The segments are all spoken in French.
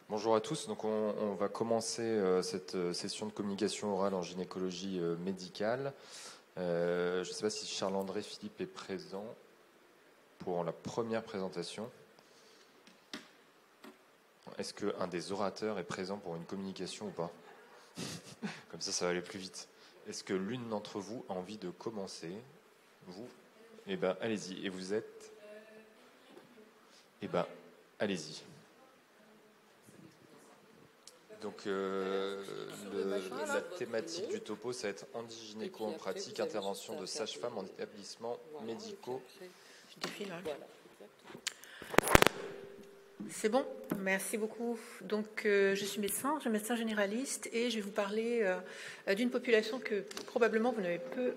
Bonjour à tous. Donc on va commencer cette session de communication orale en gynécologie médicale. Je ne sais pas si Charles-André Philippe est présent pour la première présentation. Est-ce qu'un des orateurs est présent pour une communication ou pas? Comme ça va aller plus vite. Est-ce que l'une d'entre vous a envie de commencer? Vous? Eh bien, allez-y. Et vous êtes? Eh bien, allez-y. Donc, la thématique du topo, ça va être handigynéco en pratique, intervention de sage-femme en établissements médicaux. Je défile. C'est bon, merci beaucoup. Donc, je suis médecin généraliste et je vais vous parler d'une population que probablement vous n'avez peu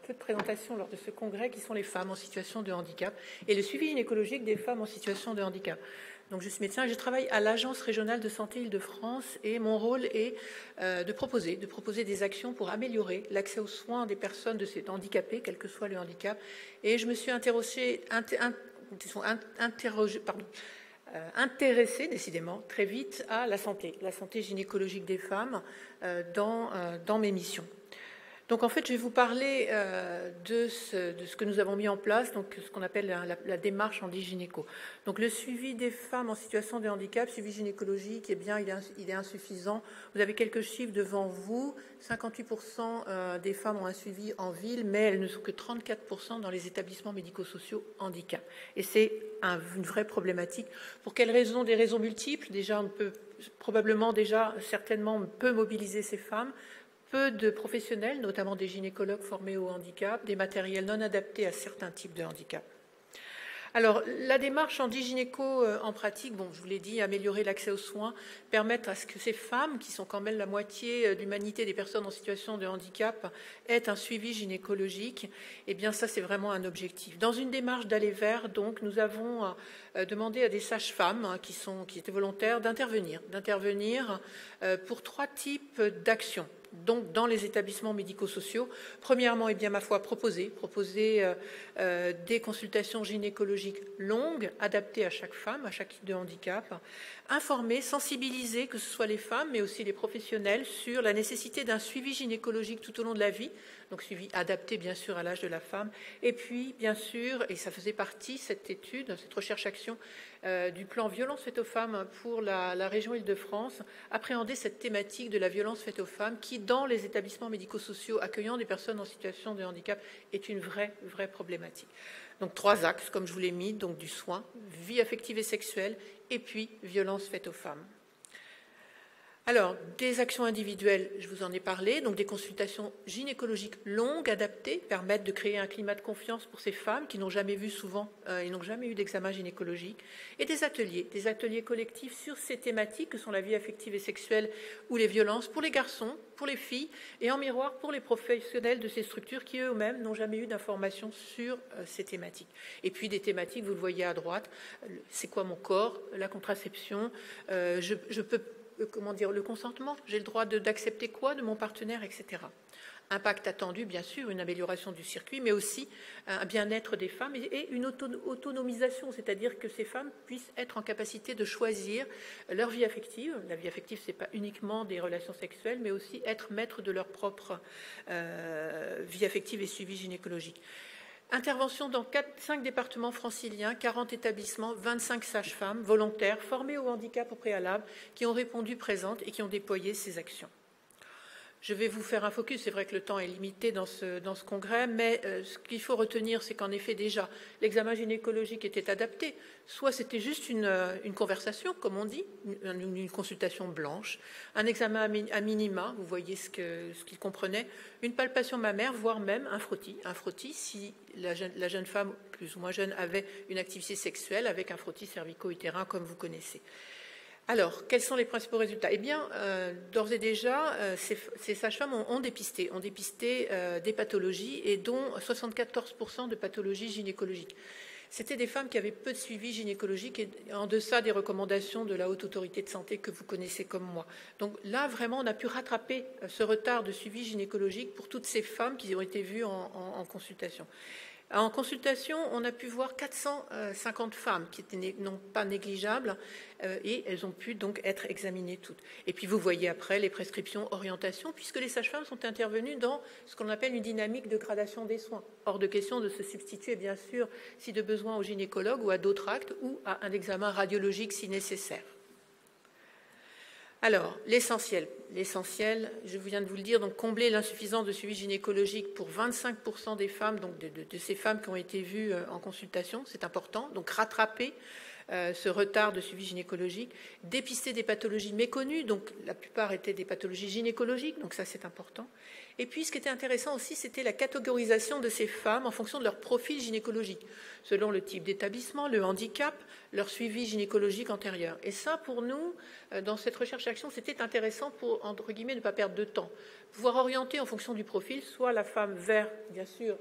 de présentation lors de ce congrès, qui sont les femmes en situation de handicap et le suivi gynécologique des femmes en situation de handicap. Donc, je suis médecin et je travaille à l'Agence régionale de santé Île-de-France et mon rôle est de proposer des actions pour améliorer l'accès aux soins des personnes de ces handicapées, quel que soit le handicap. Et je me suis intéressée décidément très vite à la santé gynécologique des femmes dans mes missions. Donc en fait, je vais vous parler de ce que nous avons mis en place, donc ce qu'on appelle la démarche handigynéco. Donc le suivi des femmes en situation de handicap, suivi gynécologique, eh bien, il est insuffisant. Vous avez quelques chiffres devant vous. 58% des femmes ont un suivi en ville, mais elles ne sont que 34% dans les établissements médico-sociaux handicap. Et c'est une vraie problématique. Pour quelles raisons? Des raisons multiples. Déjà, certainement, on peut mobiliser ces femmes. Peu de professionnels, notamment des gynécologues formés au handicap, des matériels non adaptés à certains types de handicap. Alors, la démarche handigynéco en pratique, je vous l'ai dit, améliorer l'accès aux soins, permettre à ce que ces femmes, qui sont quand même la moitié de l'humanité des personnes en situation de handicap, aient un suivi gynécologique. Eh bien, ça, c'est vraiment un objectif. Dans une démarche d'aller vers, donc, nous avons demandé à des sages-femmes qui étaient volontaires d'intervenir pour 3 types d'actions. Donc, dans les établissements médico-sociaux, premièrement, ma foi, proposer des consultations gynécologiques longues, adaptées à chaque femme, à chaque type de handicap, informer, sensibiliser, que ce soit les femmes, mais aussi les professionnels, sur la nécessité d'un suivi gynécologique tout au long de la vie, donc suivi adapté, bien sûr, à l'âge de la femme, et puis, bien sûr, et ça faisait partie, cette recherche-action, du plan violence faite aux femmes pour la région Île-de-France, appréhender cette thématique de la violence faite aux femmes qui, dans les établissements médico-sociaux accueillant des personnes en situation de handicap, est une vraie problématique. Donc 3 axes, comme je vous l'ai mis, donc du soin, vie affective et sexuelle, et puis violence faite aux femmes. Alors, des actions individuelles, je vous en ai parlé, donc des consultations gynécologiques longues, adaptées, permettent de créer un climat de confiance pour ces femmes qui n'ont jamais vu ils n'ont jamais eu d'examen gynécologique, et des ateliers collectifs sur ces thématiques que sont la vie affective et sexuelle ou les violences pour les garçons, pour les filles, et en miroir pour les professionnels de ces structures qui eux-mêmes n'ont jamais eu d'informations sur ces thématiques. Et puis des thématiques, vous le voyez à droite, c'est quoi mon corps, la contraception, je peux le consentement, j'ai le droit d'accepter quoi de mon partenaire, etc. Impact attendu, bien sûr, une amélioration du circuit, mais aussi un bien-être des femmes et une autonomisation, c'est-à-dire que ces femmes puissent être en capacité de choisir leur vie affective. La vie affective, ce n'est pas uniquement des relations sexuelles, mais aussi être maître de leur propre vie affective et suivi gynécologique. Intervention dans 5 départements franciliens, 40 établissements, 25 sages-femmes volontaires formées au handicap au préalable qui ont répondu présentes et qui ont déployé ces actions. Je vais vous faire un focus, c'est vrai que le temps est limité dans ce congrès, mais ce qu'il faut retenir, c'est qu'en effet déjà, l'examen gynécologique était adapté. Soit c'était juste une conversation, comme on dit, une consultation blanche, un examen à minima, vous voyez ce qu'il comprenait, une palpation mammaire, voire même un frottis si la jeune femme, plus ou moins jeune, avait une activité sexuelle avec un frottis cervico-utérin, comme vous connaissez. Alors, quels sont les principaux résultats? Eh bien, d'ores et déjà, ces sages-femmes ont dépisté des pathologies et dont 74% de pathologies gynécologiques. C'était des femmes qui avaient peu de suivi gynécologique et en deçà des recommandations de la Haute Autorité de Santé que vous connaissez comme moi. Donc là, vraiment, on a pu rattraper ce retard de suivi gynécologique pour toutes ces femmes qui ont été vues en consultation. En consultation, on a pu voir 450 femmes qui étaient non pas négligeables et elles ont pu donc être examinées toutes. Et puis vous voyez après les prescriptions, orientations, puisque les sages-femmes sont intervenues dans ce qu'on appelle une dynamique de gradation des soins. Hors de question de se substituer, bien sûr, si de besoin au gynécologue ou à d'autres actes ou à un examen radiologique si nécessaire. Alors, l'essentiel, je viens de vous le dire, donc combler l'insuffisance de suivi gynécologique pour 25% des femmes, donc de ces femmes qui ont été vues en consultation, c'est important. Donc rattraper ce retard de suivi gynécologique, dépister des pathologies méconnues, donc la plupart étaient des pathologies gynécologiques, donc ça c'est important. Et puis ce qui était intéressant aussi, c'était la catégorisation de ces femmes en fonction de leur profil gynécologique, selon le type d'établissement, le handicap, leur suivi gynécologique antérieur. Et ça, pour nous, dans cette recherche-action, c'était intéressant pour, entre guillemets, ne pas perdre de temps. Pouvoir orienter en fonction du profil, soit la femme vers, bien sûr,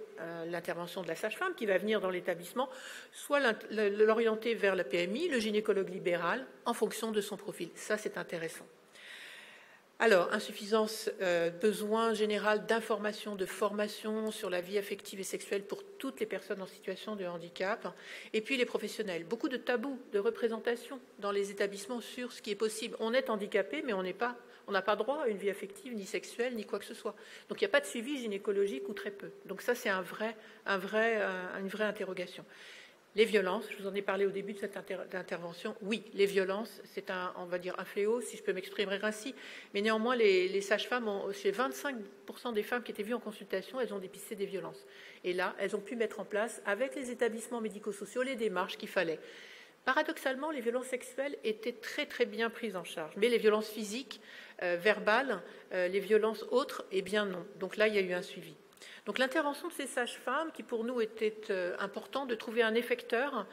l'intervention de la sage-femme qui va venir dans l'établissement, soit l'orienter vers la PMI, le gynécologue libéral, en fonction de son profil. Ça, c'est intéressant. Alors, insuffisance, besoin général d'information, de formation sur la vie affective et sexuelle pour toutes les personnes en situation de handicap, et puis les professionnels. Beaucoup de tabous, de représentation dans les établissements sur ce qui est possible. On est handicapé, mais on n'a pas droit à une vie affective, ni sexuelle, ni quoi que ce soit. Donc, il n'y a pas de suivi gynécologique ou très peu. Donc, ça, c'est une vraie interrogation. Les violences, je vous en ai parlé au début de cette intervention. Oui, les violences, c'est on va dire un fléau, si je peux m'exprimer ainsi. Mais néanmoins, les sages-femmes, chez 25% des femmes qui étaient vues en consultation, elles ont dépisté des violences. Et là, elles ont pu mettre en place, avec les établissements médico-sociaux, les démarches qu'il fallait. Paradoxalement, les violences sexuelles étaient très très bien prises en charge. Mais les violences physiques, verbales, les violences autres, eh bien non. Donc là, il y a eu un suivi. Donc l'intervention de ces sages-femmes, qui pour nous était important de trouver un effecteur,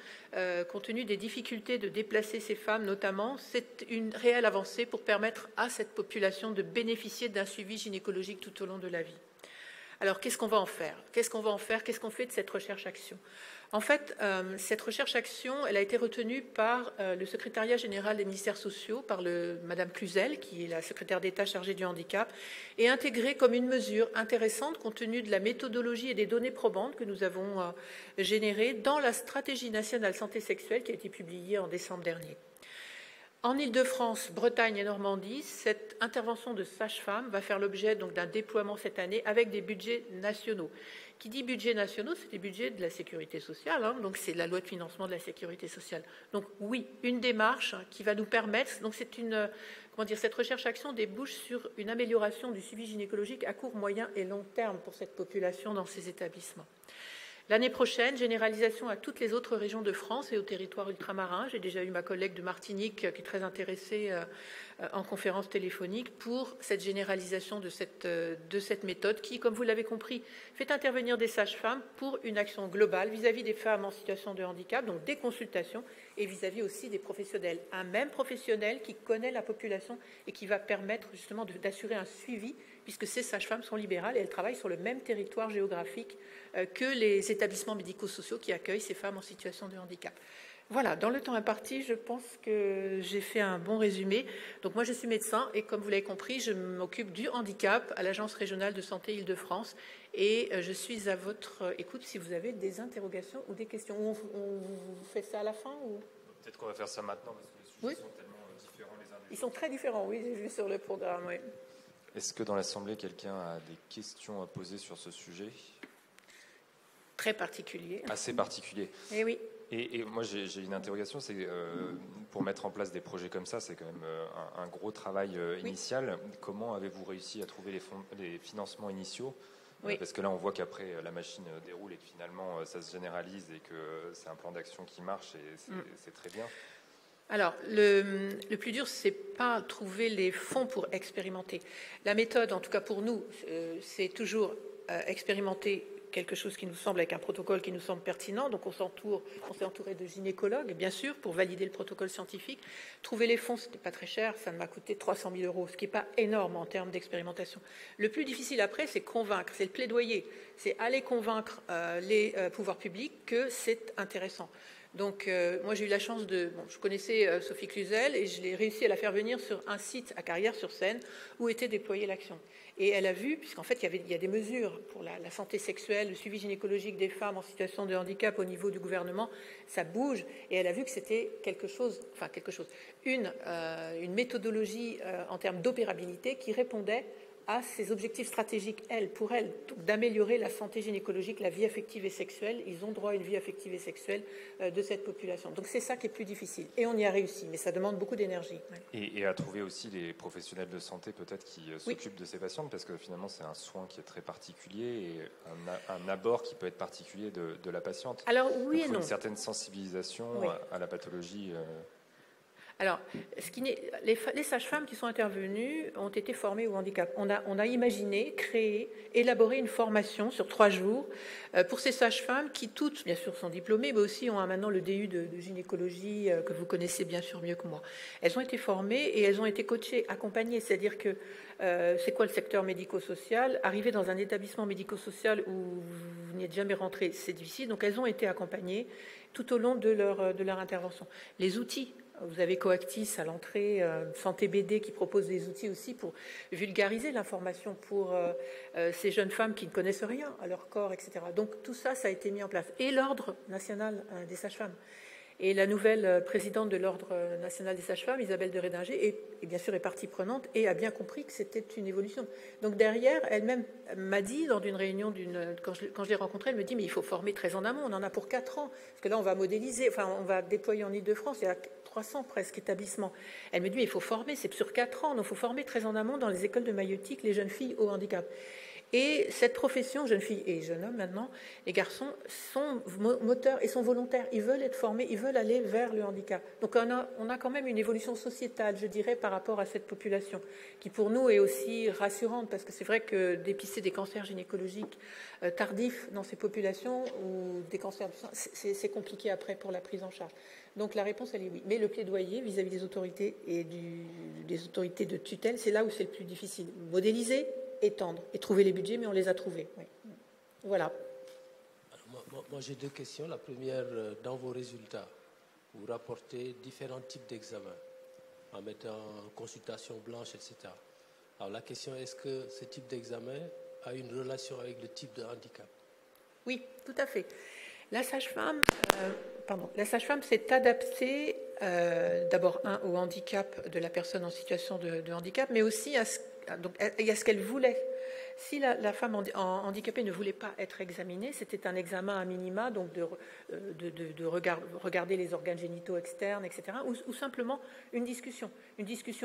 compte tenu des difficultés de déplacer ces femmes notamment, c'est une réelle avancée pour permettre à cette population de bénéficier d'un suivi gynécologique tout au long de la vie. Alors qu'est-ce qu'on va en faire ? Qu'est-ce qu'on fait de cette recherche-action ? En fait, cette recherche-action, elle a été retenue par le secrétariat général des ministères sociaux, par Madame Cluzel, qui est la secrétaire d'État chargée du handicap, et intégrée comme une mesure intéressante compte tenu de la méthodologie et des données probantes que nous avons générées dans la stratégie nationale santé sexuelle qui a été publiée en décembre dernier. En Île-de-France, Bretagne et Normandie, cette intervention de sage-femme va faire l'objet d'un déploiement cette année avec des budgets nationaux. Qui dit budgets nationaux, c'est des budgets de la sécurité sociale, donc c'est la loi de financement de la sécurité sociale. Donc oui, une démarche qui va nous permettre, donc c'est cette recherche-action débouche sur une amélioration du suivi gynécologique à court, moyen et long terme pour cette population dans ces établissements. L'année prochaine, généralisation à toutes les autres régions de France et aux territoires ultramarins. J'ai déjà eu ma collègue de Martinique qui est très intéressée en conférence téléphonique pour cette généralisation de cette méthode qui, comme vous l'avez compris, fait intervenir des sages-femmes pour une action globale vis-à-vis des femmes en situation de handicap, donc des consultations, et vis-à-vis aussi des professionnels. Un même professionnel qui connaît la population et qui va permettre justement d'assurer un suivi, puisque ces sages-femmes sont libérales et elles travaillent sur le même territoire géographique que les établissements médico-sociaux qui accueillent ces femmes en situation de handicap. Voilà, dans le temps imparti, je pense que j'ai fait un bon résumé. Donc moi, je suis médecin et comme vous l'avez compris, je m'occupe du handicap à l'Agence régionale de santé Île-de-France et je suis à votre écoute si vous avez des interrogations ou des questions. On vous fait ça à la fin ou... Peut-être qu'on va faire ça maintenant parce que les sujets sont tellement différents les uns des autres. Ils sont très différents, oui, j'ai vu sur le programme, oui. Est-ce que dans l'Assemblée, quelqu'un a des questions à poser sur ce sujet ? Très particulier. Assez particulier. Eh oui. Et moi, j'ai une interrogation, c'est pour mettre en place des projets comme ça, c'est quand même un gros travail initial. Oui. Comment avez-vous réussi à trouver les financements initiaux ? Oui. Parce que là, on voit qu'après, la machine déroule et que finalement, ça se généralise et que c'est un plan d'action qui marche et c'est très bien. Alors, le plus dur, c'est pas trouver les fonds pour expérimenter. La méthode, en tout cas pour nous, c'est toujours expérimenter quelque chose qui nous semble, avec un protocole qui nous semble pertinent. Donc, on s'est entouré de gynécologues, bien sûr, pour valider le protocole scientifique. Trouver les fonds, ce n'était pas très cher. Ça m'a coûté 300 000 €, ce qui n'est pas énorme en termes d'expérimentation. Le plus difficile après, c'est convaincre, c'est le plaidoyer. C'est aller convaincre les pouvoirs publics que c'est intéressant. Donc, moi, j'ai eu la chance je connaissais Sophie Cluzel et je l'ai réussi à la faire venir sur un site à Carrières-sur-Seine où était déployée l'action. Et elle a vu, puisqu'en fait, il y a des mesures pour la santé sexuelle, le suivi gynécologique des femmes en situation de handicap au niveau du gouvernement, ça bouge. Et elle a vu que c'était une méthodologie en termes d'opérabilité qui répondait à ses objectifs stratégiques, pour elle, d'améliorer la santé gynécologique, la vie affective et sexuelle. Ils ont droit à une vie affective et sexuelle de cette population. Donc c'est ça qui est plus difficile. Et on y a réussi, mais ça demande beaucoup d'énergie. Ouais. Et à trouver aussi les professionnels de santé peut-être qui s'occupent de ces patientes, parce que finalement c'est un soin qui est très particulier et un abord qui peut être particulier de la patiente. Alors oui. Donc, et non. Une certaine sensibilisation à la pathologie. Alors, les sages-femmes qui sont intervenues ont été formées au handicap. On a imaginé, créé, élaboré une formation sur 3 jours pour ces sages-femmes qui toutes, bien sûr, sont diplômées, mais aussi ont maintenant le DU de gynécologie que vous connaissez bien sûr mieux que moi. Elles ont été formées et elles ont été coachées, accompagnées. C'est-à-dire que c'est quoi le secteur médico-social? Arriver dans un établissement médico-social où vous n'y êtes jamais rentré, c'est difficile. Donc, elles ont été accompagnées tout au long de leur intervention. Les outils. Vous avez Coactis à l'entrée, Santé BD qui propose des outils aussi pour vulgariser l'information pour ces jeunes femmes qui ne connaissent rien à leur corps, etc. Donc tout ça, ça a été mis en place. Et l'Ordre national des sages-femmes. Et la nouvelle présidente de l'Ordre national des sages-femmes, Isabelle de Rédinger, est bien sûr est partie prenante et a bien compris que c'était une évolution. Donc derrière, elle-même m'a dit, lors d'une réunion, quand je l'ai rencontrée, elle me dit, mais il faut former très en amont, on en a pour 4 ans. Parce que là, on va modéliser, on va déployer en Île-de-France, il y a 300 presque établissements. Elle me dit, mais il faut former, c'est sur 4 ans, donc il faut former très en amont dans les écoles de maïeutique les jeunes filles au handicap. Et cette profession, jeunes filles et jeunes hommes maintenant, les garçons sont moteurs et sont volontaires. Ils veulent être formés, ils veulent aller vers le handicap. Donc on a quand même une évolution sociétale, je dirais, par rapport à cette population, qui pour nous est aussi rassurante, parce que c'est vrai que dépister des cancers gynécologiques tardifs dans ces populations, ou des cancers du sein, c'est compliqué après pour la prise en charge. Donc la réponse, elle est oui. Mais le plaidoyer vis-à-vis des autorités et des autorités de tutelle, c'est là où c'est le plus difficile. Modéliser, étendre et trouver les budgets, mais on les a trouvés. Oui. Voilà. Alors, moi, j'ai 2 questions. La première, dans vos résultats, vous rapportez différents types d'examens en mettant consultation blanche, etc. Alors la question, est-ce que ce type d'examen a une relation avec le type de handicap? Oui, tout à fait. La sage-femme s'est adaptée d'abord au handicap de la personne en situation de handicap, mais aussi à ce qu'elle voulait. Si la femme handicapée ne voulait pas être examinée, c'était un examen à minima, donc de regarder les organes génitaux externes, etc., ou simplement une discussion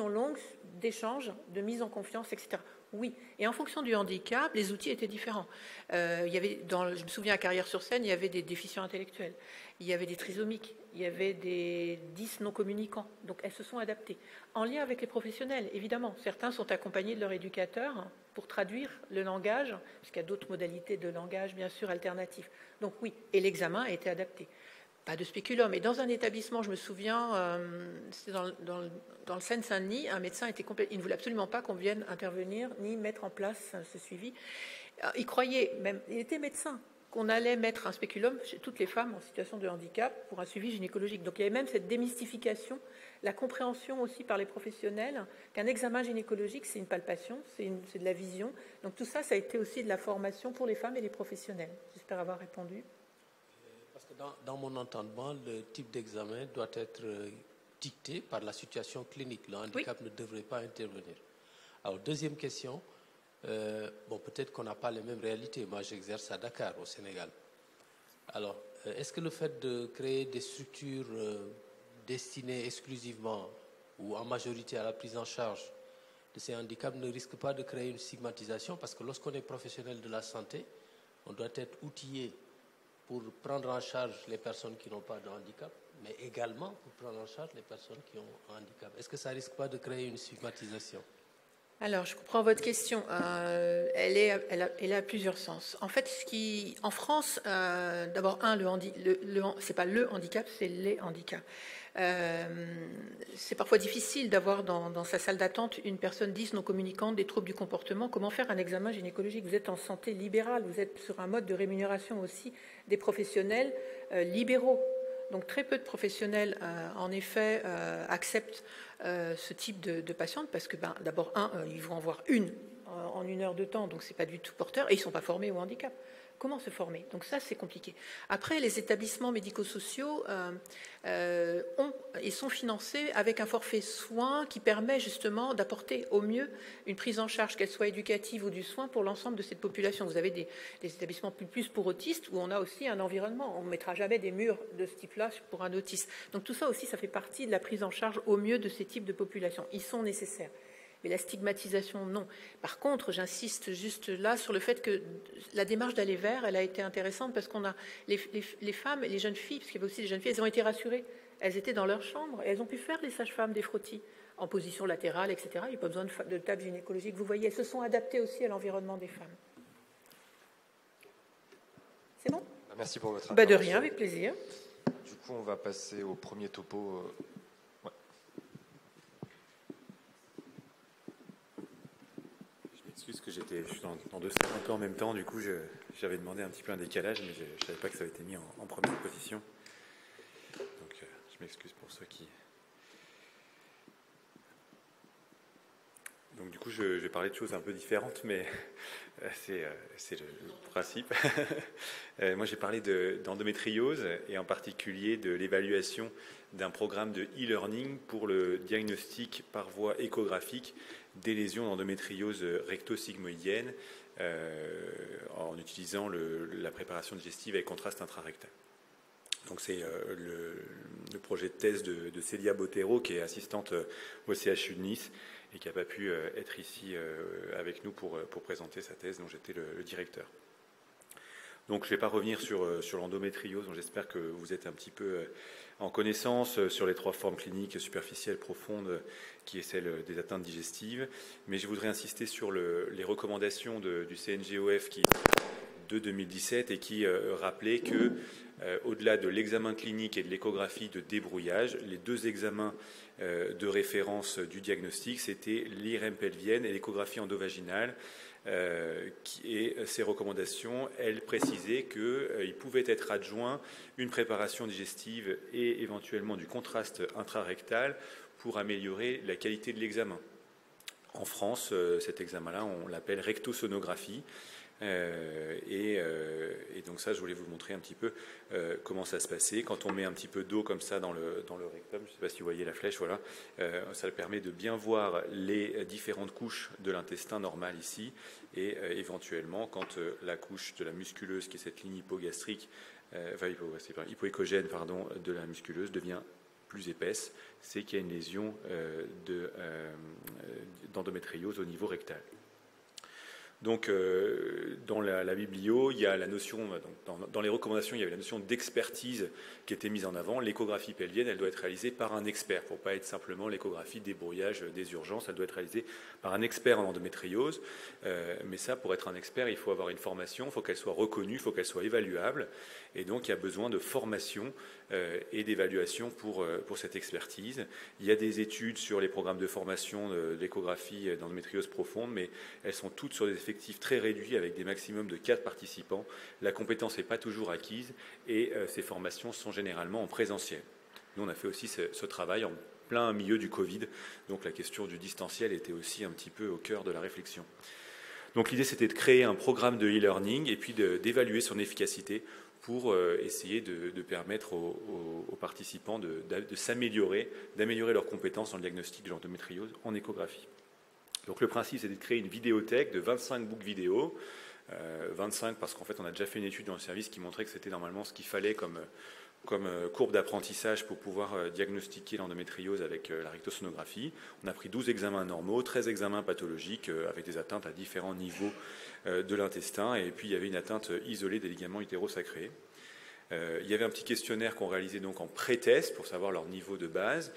longue, d'échange, de mise en confiance, etc. Oui, et en fonction du handicap, les outils étaient différents. Je me souviens à Carrières-sur-Seine, il y avait des déficients intellectuels, il y avait des trisomiques, il y avait des 10 non communicants. Donc elles se sont adaptées. En lien avec les professionnels, évidemment. Certains sont accompagnés de leur éducateur pour traduire le langage, puisqu'il y a d'autres modalités de langage, bien sûr, alternatifs. Donc oui, et l'examen a été adapté. Pas de spéculum. Et dans un établissement, je me souviens, c'était dans le Seine-Saint-Denis, un médecin il ne voulait absolument pas qu'on vienne intervenir ni mettre en place ce suivi. Il croyait, même, il était médecin, qu'on allait mettre un spéculum chez toutes les femmes en situation de handicap pour un suivi gynécologique. Donc il y avait même cette démystification, la compréhension aussi par les professionnels qu'un examen gynécologique, c'est une palpation, c'est de la vision. Donc tout ça, ça a été aussi de la formation pour les femmes et les professionnels. J'espère avoir répondu. Parce que dans mon entendement, le type d'examen doit être dicté par la situation clinique. Le handicap ne devrait pas intervenir. Alors, deuxième question. Peut-être qu'on n'a pas les mêmes réalités. Moi, j'exerce à Dakar, au Sénégal. Alors, est-ce que le fait de créer des structures destinées exclusivement ou en majorité à la prise en charge de ces handicaps ne risque pas de créer une stigmatisation? Parce que lorsqu'on est professionnel de la santé, on doit être outillé pour prendre en charge les personnes qui n'ont pas de handicap, mais également pour prendre en charge les personnes qui ont un handicap. Est-ce que ça ne risque pas de créer une stigmatisation? Alors, je comprends votre question. Elle a plusieurs sens. En fait, en France, d'abord, c'est pas le handicap, c'est les handicaps. C'est parfois difficile d'avoir dans sa salle d'attente une personne 10 non communicante, des troubles du comportement. Comment faire un examen gynécologique? Vous êtes en santé libérale, vous êtes sur un mode de rémunération aussi des professionnels libéraux. Donc très peu de professionnels, en effet, acceptent ce type de patiente parce que, d'abord, ils vont en voir une en 1 heure de temps, donc c'est pas du tout porteur, et ils sont pas formés au handicap. Comment se former? Donc ça, c'est compliqué. Après, les établissements médico-sociaux sont financés avec un forfait soins qui permet justement d'apporter au mieux une prise en charge, qu'elle soit éducative ou du soin, pour l'ensemble de cette population. Vous avez des établissements plus pour autistes où on a aussi un environnement. On ne mettra jamais des murs de ce type-là pour un autiste. Donc tout ça aussi, ça fait partie de la prise en charge au mieux de ces types de populations. Ils sont nécessaires. Mais la stigmatisation, non. Par contre, j'insiste juste là sur le fait que la démarche d'aller vers, elle a été intéressante parce qu'on a les femmes et les jeunes filles, parce qu'il y avait aussi des jeunes filles, elles ont été rassurées. Elles étaient dans leur chambre et elles ont pu faire les sages-femmes des frottis en position latérale, etc. Il n'y a pas besoin de table gynécologique. Vous voyez, elles se sont adaptées aussi à l'environnement des femmes. C'est bon? Merci pour votre intervention. De rien, avec plaisir. Du coup, on va passer au premier topo. Parce que je suis dans 2 salles un peu en même temps, du coup j'avais demandé un petit peu un décalage, mais je ne savais pas que ça avait été mis en première position. Donc je m'excuse pour ceux qui... Donc du coup je vais parler de choses un peu différentes, mais c'est le principe. Moi j'ai parlé d'endométriose et en particulier de l'évaluation d'un programme de e-learning pour le diagnostic par voie échographique des lésions d'endométriose recto-sigmoïdienne en utilisant la préparation digestive avec contraste intrarectal. Donc c'est le projet de thèse de Célia Bottero, qui est assistante au CHU de Nice et qui n'a pas pu être ici avec nous pour présenter sa thèse, dont j'étais le directeur. Donc je ne vais pas revenir sur l'endométriose, donc j'espère que vous êtes un petit peu en connaissance sur les 3 formes cliniques superficielles, profondes, qui est celle des atteintes digestives. Mais je voudrais insister sur les recommandations du CNGOF de 2017 et qui rappelait que, au-delà de l'examen clinique et de l'échographie de débrouillage, les 2 examens de référence du diagnostic, c'était l'IRM pelvienne et l'échographie endovaginale. Et ces recommandations, elles précisaient qu'il pouvait être adjoint une préparation digestive et éventuellement du contraste intrarectal pour améliorer la qualité de l'examen. En France, cet examen-là, on l'appelle rectosonographie. Et donc ça, je voulais vous montrer un petit peu comment ça se passait. Quand on met un petit peu d'eau comme ça dans le rectum, je ne sais pas si vous voyez la flèche, voilà, ça permet de bien voir les différentes couches de l'intestin normal ici, et éventuellement, quand la couche de la musculeuse, qui est cette ligne hypogastrique, hypoéchogène, de la musculeuse devient plus épaisse, c'est qu'il y a une lésion d'endométriose au niveau rectal. Donc, dans la biblio, il y a la notion, dans les recommandations, il y avait la notion d'expertise qui était mise en avant. L'échographie pelvienne, elle doit être réalisée par un expert, pour ne pas être simplement l'échographie débrouillage des urgences, elle doit être réalisée par un expert en endométriose. Mais ça, pour être un expert, il faut avoir une formation, il faut qu'elle soit reconnue, il faut qu'elle soit évaluable. Et donc, il y a besoin de formation et d'évaluation pour cette expertise. Il y a des études sur les programmes de formation de l'échographie d'endométriose profonde, mais elles sont toutes sur des effectifs très réduits avec des maximums de 4 participants. La compétence n'est pas toujours acquise et ces formations sont généralement en présentiel. Nous, on a fait aussi ce travail en plein milieu du Covid, donc la question du distanciel était aussi un petit peu au cœur de la réflexion. Donc l'idée, c'était de créer un programme de e-learning et puis d'évaluer son efficacité pour essayer de permettre aux participants de s'améliorer, d'améliorer leurs compétences dans le diagnostic de l'endométriose en échographie. Donc le principe, c'est de créer une vidéothèque de 25 books vidéo, 25 parce qu'en fait on a déjà fait une étude dans le service qui montrait que c'était normalement ce qu'il fallait comme courbe d'apprentissage pour pouvoir diagnostiquer l'endométriose avec la rectosonographie. On a pris 12 examens normaux, 13 examens pathologiques avec des atteintes à différents niveaux de l'intestin, et puis il y avait une atteinte isolée des ligaments utérosacrés. Il y avait un petit questionnaire qu'on réalisait donc en pré-test pour savoir leur niveau de base,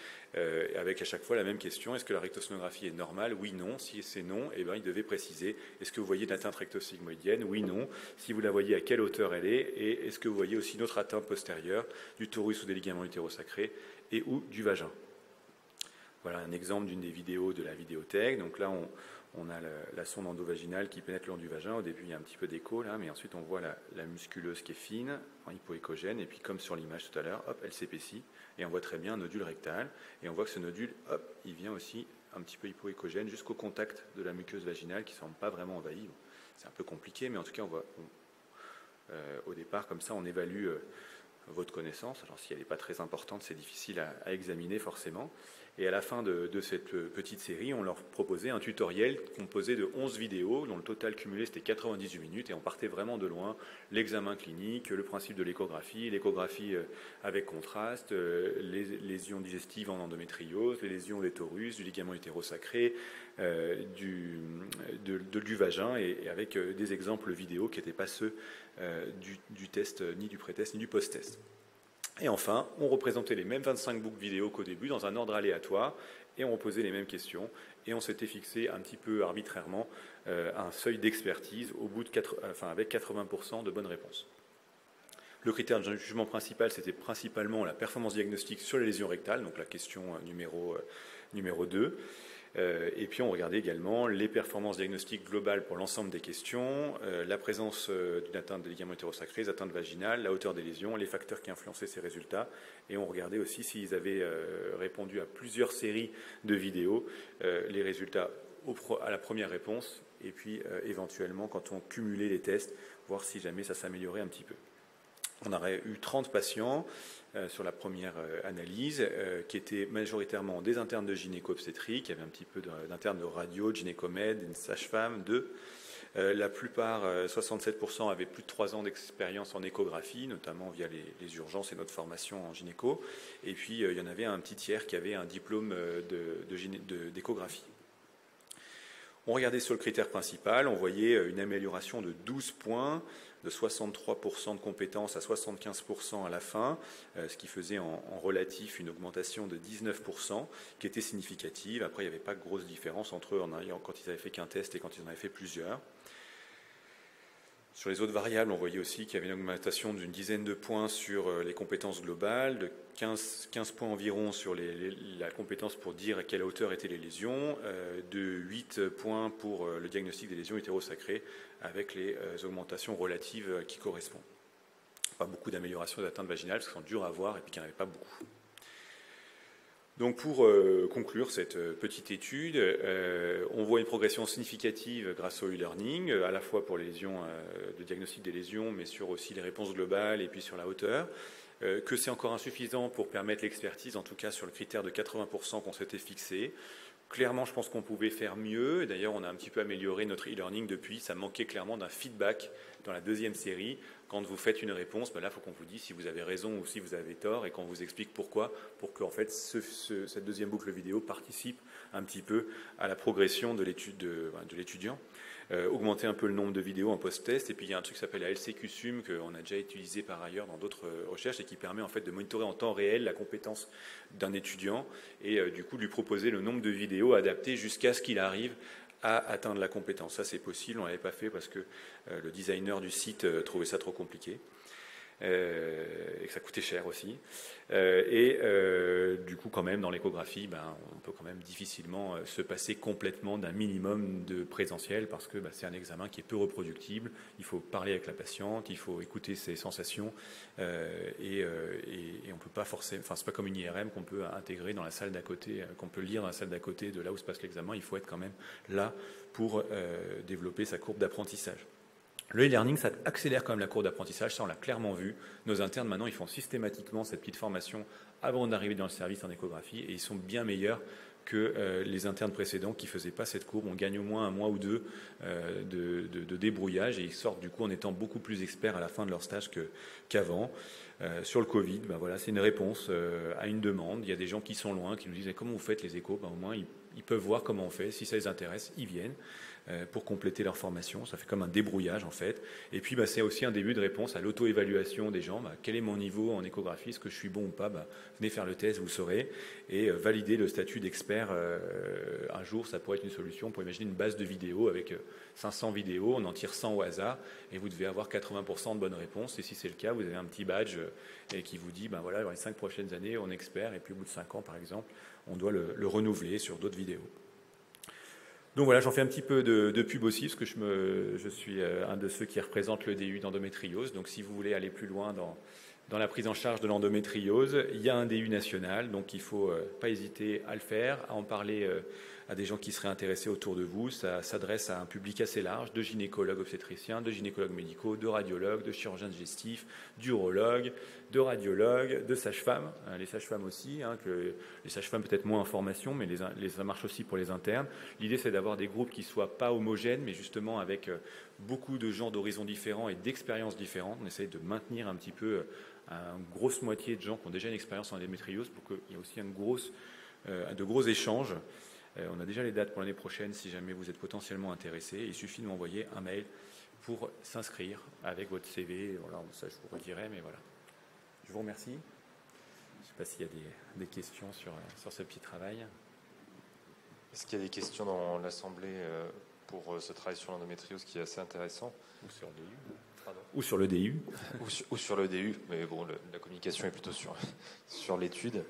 avec à chaque fois la même question: est-ce que la rectosonographie est normale? Oui, non. Si c'est non, eh bien, il devait préciser: est-ce que vous voyez une atteinte rectosigmoïdienne? Oui, non. Si vous la voyez, à quelle hauteur elle est? Et est-ce que vous voyez aussi une autre atteinte postérieure du torus ou des ligaments utérosacrés et ou du vagin? Voilà un exemple d'une des vidéos de la vidéothèque. Donc là, on a la sonde endovaginale qui pénètre le long du vagin. Au début, il y a un petit peu d'écho, là, mais ensuite, on voit la musculeuse qui est fine, en hypoéchogène, et puis comme sur l'image tout à l'heure, hop, elle s'épaissit, et on voit très bien un nodule rectal, et on voit que ce nodule, hop, il vient aussi un petit peu hypoéchogène jusqu'au contact de la muqueuse vaginale qui ne semble pas vraiment envahie. C'est un peu compliqué, mais en tout cas, au départ, comme ça, on évalue votre connaissance. Alors, si elle n'est pas très importante, c'est difficile à examiner forcément. Et à la fin de cette petite série, on leur proposait un tutoriel composé de 11 vidéos, dont le total cumulé c'était 98 minutes, et on partait vraiment de loin. L'examen clinique, le principe de l'échographie avec contraste, les lésions digestives en endométriose, les lésions des torus, du ligament utérosacré, du vagin, et avec des exemples vidéo qui n'étaient pas ceux du test, ni du pré-test, ni du post-test. Et enfin, on représentait les mêmes 25 boucles vidéo qu'au début, dans un ordre aléatoire, et on posait les mêmes questions, et on s'était fixé un petit peu arbitrairement un seuil d'expertise avec 80% de bonnes réponses. Le critère de jugement principal, c'était principalement la performance diagnostique sur les lésions rectales, donc la question numéro 2. Et puis on regardait également les performances diagnostiques globales pour l'ensemble des questions, la présence d'une atteinte des ligaments utérosacrés, des atteintes vaginales, la hauteur des lésions, les facteurs qui influençaient ces résultats. Et on regardait aussi s'ils avaient répondu à plusieurs séries de vidéos, les résultats à la première réponse, et puis éventuellement quand on cumulait les tests, voir si jamais ça s'améliorait un petit peu. On aurait eu 30 patients sur la première analyse, qui étaient majoritairement des internes de gynéco-obstétrique. Il y avait un petit peu d'internes de radio, de gynécomède, une sage-femme, la plupart, 67%, avaient plus de 3 ans d'expérience en échographie, notamment via les urgences et notre formation en gynéco. Et puis, il y en avait un petit tiers qui avait un diplôme d'échographie. On regardait sur le critère principal, on voyait une amélioration de 12 points, de 63% de compétences à 75% à la fin, ce qui faisait en relatif une augmentation de 19%, qui était significative. Après, il n'y avait pas de grosse différence entre eux quand ils n'avaient fait qu'un test et quand ils en avaient fait plusieurs. Sur les autres variables, on voyait aussi qu'il y avait une augmentation d'une dizaine de points sur les compétences globales, de 15 points environ sur la compétence pour dire à quelle hauteur étaient les lésions, de 8 points pour le diagnostic des lésions utérosacrées, avec les augmentations relatives qui correspondent. Pas beaucoup d'améliorations d'atteintes vaginales, parce qu'elles sont dures à voir et puis qu'il n'y en avait pas beaucoup. Donc pour conclure cette petite étude, on voit une progression significative grâce au e-learning, à la fois pour les lésions, le diagnostic des lésions, mais sur aussi les réponses globales et puis sur la hauteur, que c'est encore insuffisant pour permettre l'expertise, en tout cas sur le critère de 80% qu'on s'était fixé. Clairement, je pense qu'on pouvait faire mieux. D'ailleurs, on a un petit peu amélioré notre e-learning depuis. Ça manquait clairement d'un feedback dans la deuxième série. Quand vous faites une réponse, là, il faut qu'on vous dise si vous avez raison ou si vous avez tort et qu'on vous explique pourquoi, pour que en fait, cette deuxième boucle vidéo participe un petit peu à la progression de l'étudiant. Augmenter un peu le nombre de vidéos en post-test. Et puis, il y a un truc qui s'appelle la LCQ-SUM qu'on a déjà utilisé par ailleurs dans d'autres recherches et qui permet en fait de monitorer en temps réel la compétence d'un étudiant et du coup de lui proposer le nombre de vidéos adaptées jusqu'à ce qu'il arrive à atteindre la compétence. Ça, c'est possible. On ne l'avait pas fait parce que le designer du site trouvait ça trop compliqué. Et que ça coûtait cher aussi. Du coup, quand même, dans l'échographie, on peut quand même difficilement se passer complètement d'un minimum de présentiel parce que c'est un examen qui est peu reproductible. Il faut parler avec la patiente, il faut écouter ses sensations et on peut pas forcément. Enfin, c'est pas comme une IRM qu'on peut intégrer dans la salle d'à côté, qu'on peut lire dans la salle d'à côté de là où se passe l'examen. Il faut être quand même là pour développer sa courbe d'apprentissage. Le e-learning, ça accélère quand même la courbe d'apprentissage, ça on l'a clairement vu. Nos internes maintenant, ils font systématiquement cette petite formation avant d'arriver dans le service en échographie et ils sont bien meilleurs que les internes précédents qui ne faisaient pas cette courbe. On gagne au moins un mois ou deux de débrouillage et ils sortent du coup en étant beaucoup plus experts à la fin de leur stage qu'avant. Sur le Covid, c'est une réponse à une demande. Il y a des gens qui sont loin, qui nous disent comment vous faites les échos. Au moins ils peuvent voir comment on fait. Si ça les intéresse, ils viennent pour compléter leur formation. Ça fait comme un débrouillage en fait. Et puis c'est aussi un début de réponse à l'auto-évaluation des gens. Quel est mon niveau en échographie? Est-ce que je suis bon ou pas? Venez faire le test, vous saurez. Et valider le statut d'expert un jour, ça pourrait être une solution. On peut imaginer une base de vidéos avec 500 vidéos, on en tire 100 au hasard et vous devez avoir 80% de bonnes réponses. Et si c'est le cas, vous avez un petit badge qui vous dit dans les 5 prochaines années, on est expert. Et puis au bout de 5 ans, par exemple, on doit le renouveler sur d'autres vidéos. Donc voilà, j'en fais un petit peu de pub aussi, parce que je suis un de ceux qui représente le DU d'endométriose. Donc si vous voulez aller plus loin dans la prise en charge de l'endométriose, il y a un DU national, donc il ne faut pas hésiter à le faire, à en parler à des gens qui seraient intéressés autour de vous. Ça s'adresse à un public assez large, de gynécologues obstétriciens, de gynécologues médicaux, de radiologues, de chirurgiens digestifs, d'urologues, de radiologues, de sages-femmes, les sages-femmes aussi, que les sages-femmes peut-être moins en formation, mais ça marche aussi pour les internes. L'idée, c'est d'avoir des groupes qui ne soient pas homogènes, mais justement avec beaucoup de gens d'horizons différents et d'expériences différentes. On essaye de maintenir un petit peu une grosse moitié de gens qui ont déjà une expérience en endométriose pour qu'il y ait aussi de gros échanges. On a déjà les dates pour l'année prochaine si jamais vous êtes potentiellement intéressé. Il suffit de m'envoyer un mail pour s'inscrire avec votre CV. Voilà, ça, je vous redirai, mais voilà. Je vous remercie. Je ne sais pas s'il y a des questions sur ce petit travail. Est-ce qu'il y a des questions dans l'Assemblée pour ce travail sur l'endométriose qui est assez intéressant? Ou sur le DU. Pardon. Ou sur le DU. ou sur le DU, mais bon, la communication est plutôt sur l'étude.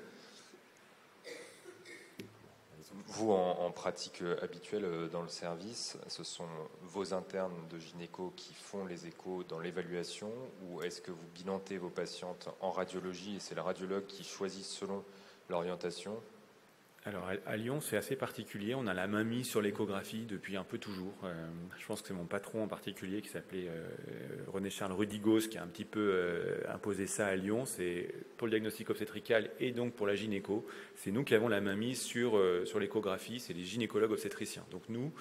Vous, en pratique habituelle dans le service, ce sont vos internes de gynéco qui font les échos dans l'évaluation, ou est-ce que vous bilantez vos patientes en radiologie et c'est le radiologue qui choisit selon l'orientation? Alors à Lyon, c'est assez particulier. On a la main mise sur l'échographie depuis un peu toujours. Je pense que c'est mon patron en particulier qui s'appelait René-Charles Rudigos qui a un petit peu imposé ça à Lyon. C'est pour le diagnostic obstétrical et donc pour la gynéco. C'est nous qui avons la main mise sur l'échographie. C'est les gynécologues obstétriciens. Donc nous,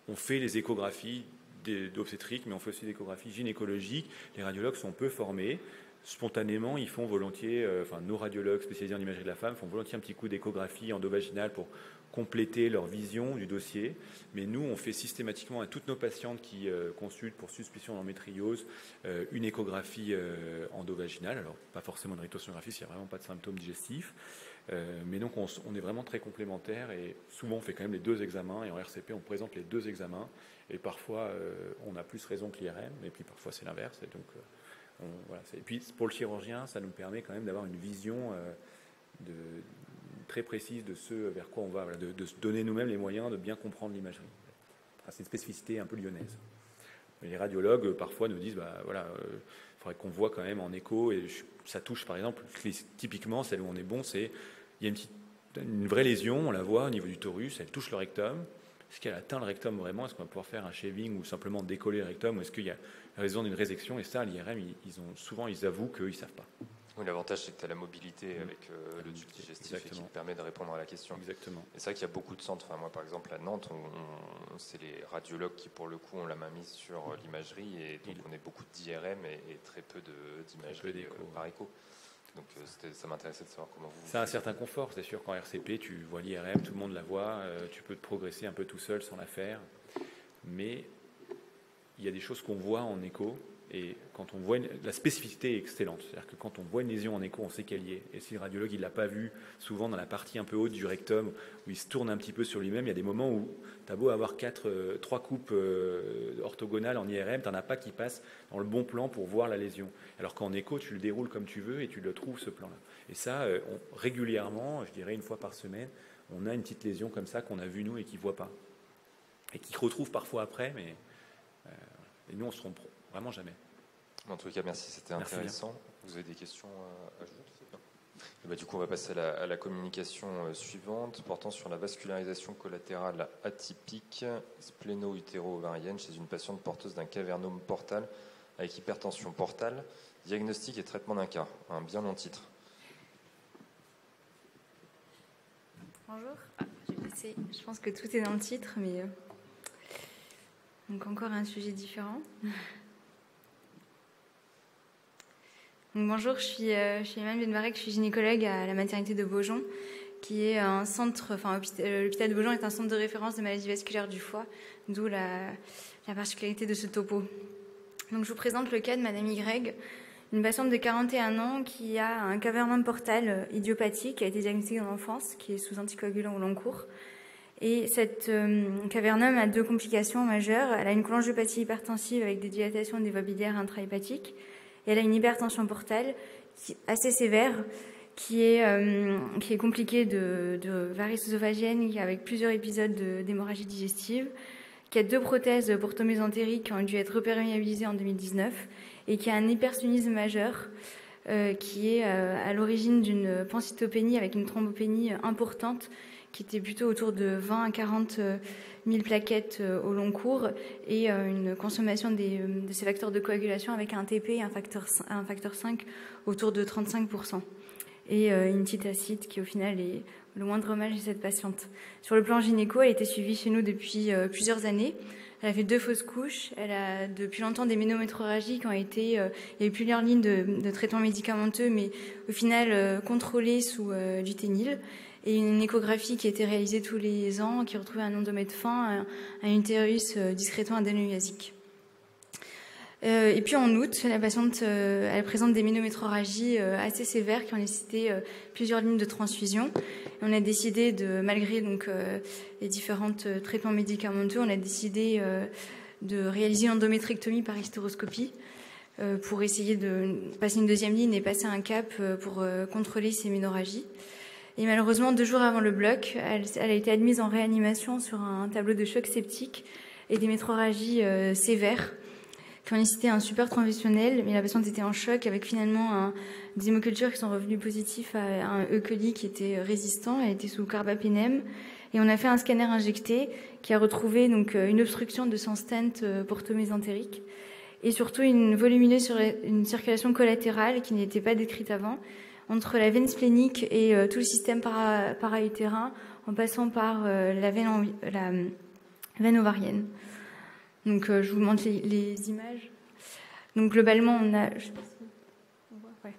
on fait les échographies d'obstétrique, mais on fait aussi des échographies gynécologiques. Les radiologues sont peu formés. Spontanément, ils font volontiers, nos radiologues spécialisés en imagerie de la femme font volontiers un petit coup d'échographie endovaginale pour compléter leur vision du dossier. Mais nous, on fait systématiquement à toutes nos patientes qui consultent pour suspicion d'endométriose une échographie endovaginale. Alors, pas forcément une rectossonographie s'il n'y a vraiment pas de symptômes digestifs. Mais donc, on est vraiment très complémentaires et souvent, on fait quand même les deux examens et en RCP, on présente les deux examens. Et parfois, on a plus raison que l'IRM, et puis parfois, c'est l'inverse. Et donc, voilà. Et puis pour le chirurgien, ça nous permet quand même d'avoir une vision très précise de ce vers quoi on va, voilà, de se donner nous-mêmes les moyens de bien comprendre l'imagerie. C'est une spécificité un peu lyonnaise. Les radiologues parfois nous disent il faudrait qu'on voit quand même en écho, et ça touche par exemple, typiquement celle où on est bon, c'est il y a une vraie lésion, on la voit au niveau du torus, elle touche le rectum. Est-ce qu'elle atteint le rectum vraiment? Est-ce qu'on va pouvoir faire un shaving ou simplement décoller le rectum? Ou est-ce qu'il y a raison d'une résection? Et ça, à l'IRM, souvent, ils avouent qu'ils ne savent pas. Oui, l'avantage, c'est que tu as la mobilité avec le tube digestif. Exactement. Et qui te permet de répondre à la question. Exactement. Et c'est vrai qu'il y a beaucoup de centres. Enfin, moi, par exemple, à Nantes, c'est les radiologues qui, pour le coup, ont la main mise sur l'imagerie. Et donc, on est beaucoup d'IRM et très peu d'imagerie par écho. Donc ça m'intéressait de savoir comment vous... Ça a un certain confort, c'est sûr qu'en RCP, tu vois l'IRM, tout le monde la voit, tu peux te progresser un peu tout seul sans la faire. Mais il y a des choses qu'on voit en écho, et quand on voit la spécificité est excellente. C'est-à-dire que quand on voit une lésion en écho, on sait qu'elle y est. Et si le radiologue il l'a pas vu, souvent dans la partie un peu haute du rectum, où il se tourne un petit peu sur lui-même, il y a des moments où tu as beau avoir 3 coupes orthogonales en IRM, tu n'en as pas qui passent dans le bon plan pour voir la lésion. Alors qu'en écho, tu le déroules comme tu veux et tu le trouves ce plan-là. Et ça, régulièrement, je dirais une fois par semaine, on a une petite lésion comme ça qu'on a vue nous et qui ne voit pas. Et qui retrouve parfois après, mais et nous on se trompe vraiment jamais. En tout cas, merci, c'était intéressant. Bien. Vous avez des questions à ajouter? Du coup, on va passer à la communication suivante, portant sur la vascularisation collatérale atypique spléno-utéro-ovarienne chez une patiente porteuse d'un cavernome portal avec hypertension portale, diagnostic et traitement d'un cas. Un bien long titre. Bonjour. Je pense que tout est dans le titre, mais donc encore un sujet différent. Donc bonjour, je suis Emmanuelle Benbarek, je suis gynécologue à la maternité de Beaujon, qui est un centre, l'hôpital de Beaujon est un centre de référence de maladies vasculaires du foie, d'où la particularité de ce topo. Donc je vous présente le cas de Madame Y, une patiente de 41 ans qui a un cavernome portal idiopathique qui a été diagnostiqué dans l'enfance, qui est sous anticoagulant au long cours. Et cette cavernome a 2 complications majeures. Elle a une cholangiopathie hypertensive avec des dilatations des voies biliaires intrahépatiques. Et elle a une hypertension portale assez sévère qui est compliquée de varices œsophagiennes avec plusieurs épisodes d'hémorragie digestive, qui a 2 prothèses pour thomie entérique qui ont dû être reperméabilisées en 2019 et qui a un hyperstonisme majeur qui est à l'origine d'une pancytopénie avec une thrombopénie importante qui était plutôt autour de 20 à 40 000 plaquettes au long cours et une consommation de ces facteurs de coagulation avec un TP et un facteur 5 autour de 35%. Et une titacite qui au final est le moindre mal chez cette patiente. Sur le plan gynéco, elle a été suivie chez nous depuis plusieurs années. Elle a fait 2 fausses couches. Elle a depuis longtemps des ménométrorragies qui ont été... il y a eu plusieurs lignes de traitement médicamenteux, mais au final contrôlées sous du Ténil. Et une échographie qui a été réalisée tous les ans, qui retrouvait un endomètre fin, un utérus discrètement adénoïasique. Et puis en août, la patiente elle présente des ménométrorragies assez sévères qui ont nécessité plusieurs lignes de transfusion. Et on a décidé malgré donc les différents traitements médicamenteux, on a décidé de réaliser une endométrectomie par hystéroscopie pour essayer de passer une 2e ligne et passer un cap pour contrôler ces ménorragies. Et malheureusement, 2 jours avant le bloc, elle a été admise en réanimation sur un tableau de choc septique et des métrorragies sévères qui ont nécessité un support transfusionnel, mais la patiente était en choc avec finalement des hémocultures qui sont revenues positifs à un E. coli qui était résistant. Elle était sous carbapénème. Et on a fait un scanner injecté qui a retrouvé donc une obstruction de son stent pour thomie entérique et surtout une volumineuse une circulation collatérale qui n'était pas décrite avant entre la veine splénique et tout le système para-utérin en passant par la veine ovarienne. Donc, je vous montre les images. Donc, globalement, on a... Je sais pas si on voit, ouais.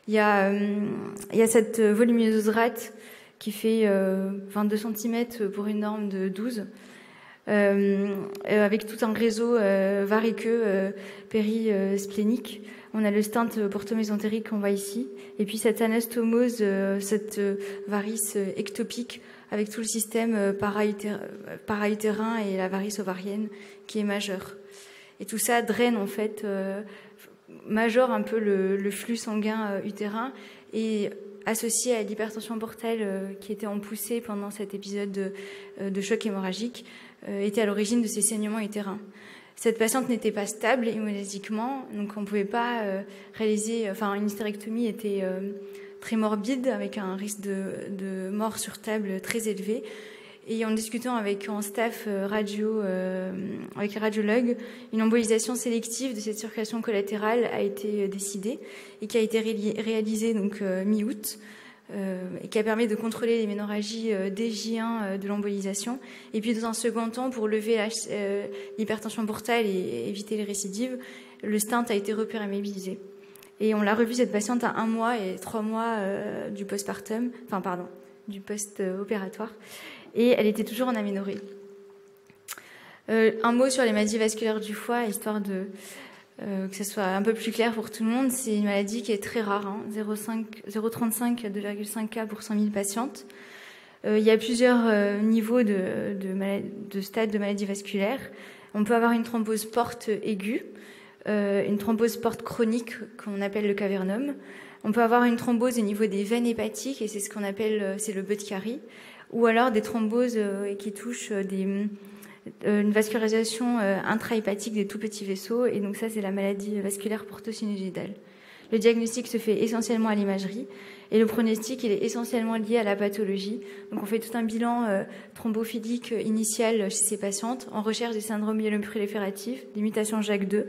Il y a cette volumineuse rate qui fait 22 cm pour une norme de 12, avec tout un réseau variqueux périsplénique. On a le stent pour thomie entérique qu'on voit ici, et puis cette anastomose, cette varice ectopique avec tout le système para-utérin et la varice ovarienne qui est majeure. Et tout ça draine en fait, majore un peu le flux sanguin utérin et associé à l'hypertension portale qui était en poussée pendant cet épisode de choc hémorragique, était à l'origine de ces saignements utérins. Cette patiente n'était pas stable hémodynamiquement, donc on ne pouvait pas réaliser... Enfin, une hystérectomie était très morbide, avec un risque de mort sur table très élevé. Et en discutant avec en staff avec les radiologues, une embolisation sélective de cette circulation collatérale a été décidée et qui a été réalisée donc mi-août. Et qui a permis de contrôler les ménorragies dès J1 de l'embolisation. Et puis, dans un second temps, pour lever l'hypertension portale et éviter les récidives, le stent a été repéramébilisé. Et on l'a revu, cette patiente, à 1 mois et 3 mois du postpartum, du post-opératoire. Et elle était toujours en aménorrhée. Un mot sur les maladies vasculaires du foie, histoire que ce soit un peu plus clair pour tout le monde. C'est une maladie qui est très rare, 0,35 à 2,5 cas pour 100 000 patientes. Il y a plusieurs niveaux de stades de maladie vasculaire. On peut avoir une thrombose porte aiguë, une thrombose porte chronique qu'on appelle le cavernum. On peut avoir une thrombose au niveau des veines hépatiques et c'est ce qu'on appelle c'est le Budd-Chiari, ou alors des thromboses qui touchent une vascularisation intrahépatique des tout petits vaisseaux, et donc ça c'est la maladie vasculaire porto-sinusitale. Le diagnostic se fait essentiellement à l'imagerie et le pronostic il est essentiellement lié à la pathologie. Donc on fait tout un bilan thrombophilique initial chez ces patientes en recherche des syndromes myéloprolifératifs, des mutations JAK2.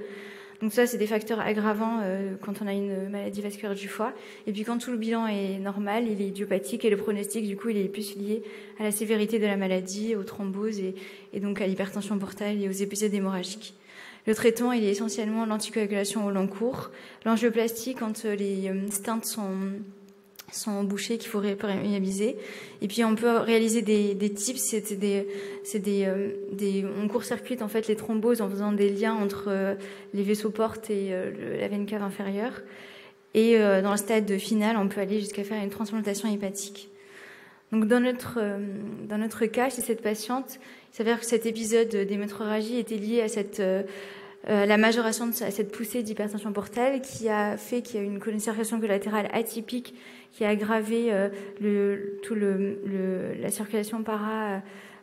Donc ça c'est des facteurs aggravants quand on a une maladie vasculaire du foie. Et puis quand tout le bilan est normal, il est idiopathique et le pronostic du coup il est plus lié à la sévérité de la maladie, aux thromboses et donc à l'hypertension portale et aux épisodes hémorragiques. Le traitement il est essentiellement l'anticoagulation au long cours, l'angioplastie quand les stents sont bouchés qu'il faut réaviser. Et puis on peut réaliser des tips, on court-circuite en fait les thromboses en faisant des liens entre les vaisseaux portes et la veine cave inférieure. Et dans le stade final, on peut aller jusqu'à faire une transplantation hépatique. Donc dans notre cas, chez cette patiente, il s'avère que cet épisode d'hémétrorragie était lié la majoration de cette poussée d'hypertension portale qui a fait qu'il y a une circulation collatérale atypique qui a aggravé la circulation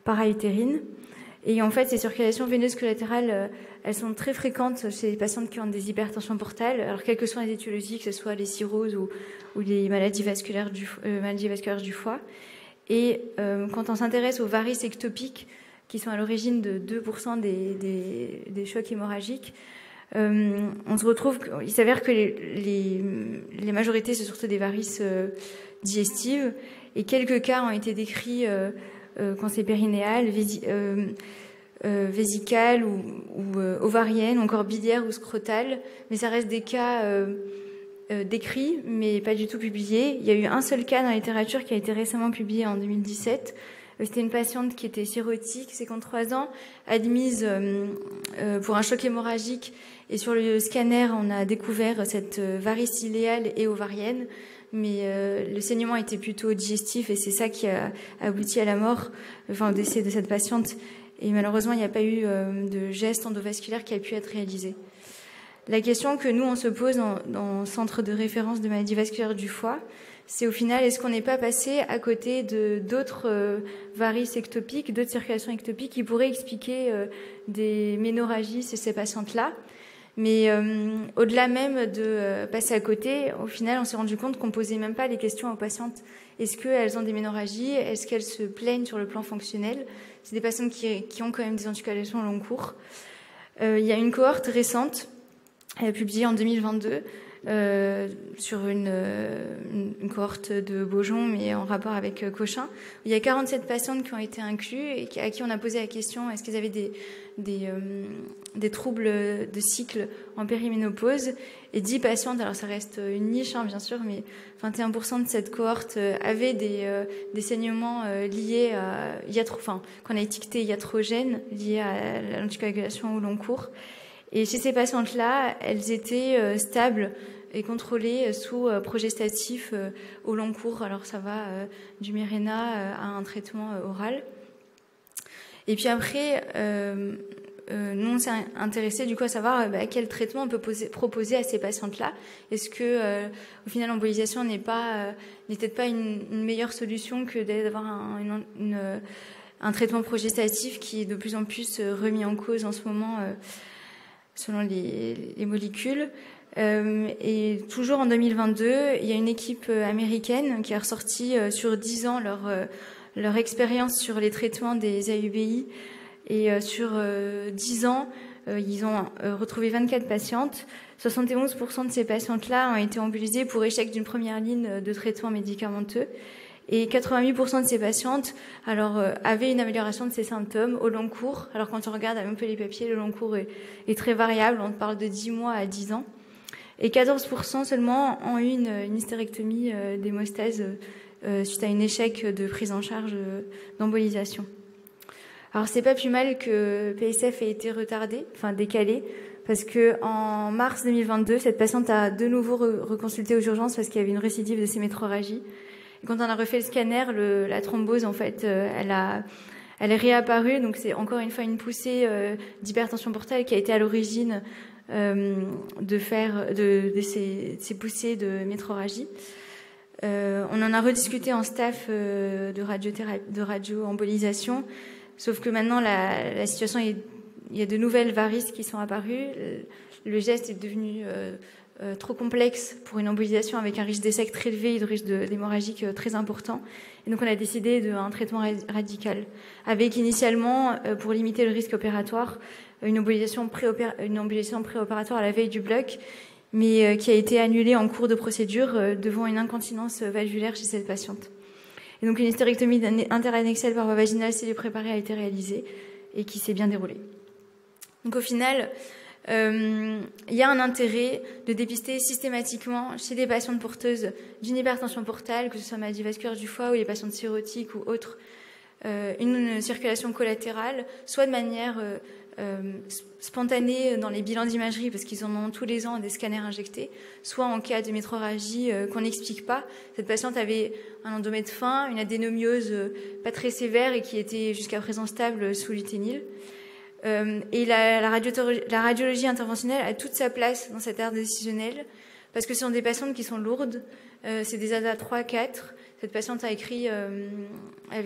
para-utérine. Et en fait, ces circulations veineuses collatérales, elles sont très fréquentes chez les patientes qui ont des hypertensions portales. Alors, quelles que soient les étiologies, que ce soit les cirrhoses ou les maladies vasculaires du foie. Et quand on s'intéresse aux varices ectopiques, qui sont à l'origine de 2% des chocs hémorragiques, on se retrouve, il s'avère que les majorités, c'est surtout des varices digestives, et quelques cas ont été décrits quand c'est périnéal, vésicale ou ovarienne, encore biliaire ou scrotale, mais ça reste des cas décrits, mais pas du tout publiés. Il y a eu un seul cas dans la littérature qui a été récemment publié en 2017. C'était une patiente qui était cirrhotique, 53 ans, admise pour un choc hémorragique. Et sur le scanner, on a découvert cette varice iléale et ovarienne. Mais le saignement était plutôt digestif et c'est ça qui a abouti à la mort, enfin au décès de cette patiente. Et malheureusement, il n'y a pas eu de geste endovasculaire qui a pu être réalisé. La question que nous, on se pose dans le centre de référence de maladies vasculaires du foie, c'est au final, est-ce qu'on n'est pas passé à côté d'autres varices ectopiques, d'autres circulations ectopiques qui pourraient expliquer des ménorrhagies chez ces patientes-là? Mais au-delà même de passer à côté, au final, on s'est rendu compte qu'on ne posait même pas les questions aux patientes. Est-ce qu'elles ont des ménorrhagies? Est-ce qu'elles se plaignent sur le plan fonctionnel? C'est des patientes qui ont quand même des anticoagulations au long cours. Il y a une cohorte récente, publiée en 2022, sur une cohorte de Beaujon, mais en rapport avec Cochin. Il y a 47 patientes qui ont été incluses et à qui on a posé la question est-ce qu'elles avaient des troubles de cycle en périménopause, et 10 patientes, alors ça reste une niche bien sûr, mais 21% de cette cohorte avaient des saignements liés à qu'on a étiqueté iatrogènes, liés à l'anticoagulation au long cours. Et chez ces patientes-là, elles étaient stables et contrôlées sous progestatif au long cours. Alors ça va du Mirena à un traitement oral. Et puis après, nous on s'est intéressé du coup à savoir quel traitement on peut proposer à ces patientes-là. Est-ce que au final l'embolisation n'est peut-être pas une meilleure solution que d'avoir un traitement progestatif qui est de plus en plus remis en cause en ce moment selon les molécules. Et toujours en 2022, il y a une équipe américaine qui a ressorti sur 10 ans leur expérience sur les traitements des AUBI. Et sur 10 ans, ils ont retrouvé 24 patientes. 71% de ces patientes-là ont été embolisées pour échec d'une première ligne de traitement médicamenteux. Et 88% de ces patientes avaient une amélioration de ces symptômes au long cours. Alors quand on regarde un peu les papiers, le long cours est très variable. On parle de 10 mois à 10 ans. Et 14% seulement ont eu une hystérectomie d'hémostase suite à un échec de prise en charge d'embolisation. Alors c'est pas plus mal que PSF ait été décalé, parce que en mars 2022, cette patiente a de nouveau reconsulté aux urgences parce qu'il y avait une récidive de ses métrorragies. Et quand on a refait le scanner, la thrombose, en fait, elle est réapparue. Donc c'est encore une fois une poussée d'hypertension portale qui a été à l'origine de ces poussées de métrorragie. On en a rediscuté en staff de radio-embolisation, sauf que maintenant la situation il y a de nouvelles varices qui sont apparues. Le geste est devenu trop complexe pour une embolisation avec un risque d'échec très élevé et de risque d'hémorragique très important. Et donc on a décidé d'un traitement radical, avec initialement, pour limiter le risque opératoire, une embolisation préopératoire à la veille du bloc, mais qui a été annulée en cours de procédure devant une incontinence valvulaire chez cette patiente. Et donc une hystérectomie interannexale par voie vaginale cellule-préparée a été réalisée et qui s'est bien déroulée. Donc au final, il y a un intérêt de dépister systématiquement chez des patientes porteuses d'une hypertension portale, que ce soit maladie vasculaire du foie ou les patientes cirrhotiques ou autres, une circulation collatérale, soit de manière spontanée dans les bilans d'imagerie, parce qu'ils en ont tous les ans des scanners injectés, soit en cas de métrorragie qu'on n'explique pas. Cette patiente avait un endomètre fin, une adénomiose pas très sévère et qui était jusqu'à présent stable sous luténil. Et la radiologie interventionnelle a toute sa place dans cette ère décisionnelle, parce que ce sont des patientes qui sont lourdes, c'est des ASA 3, 4. Cette patiente avait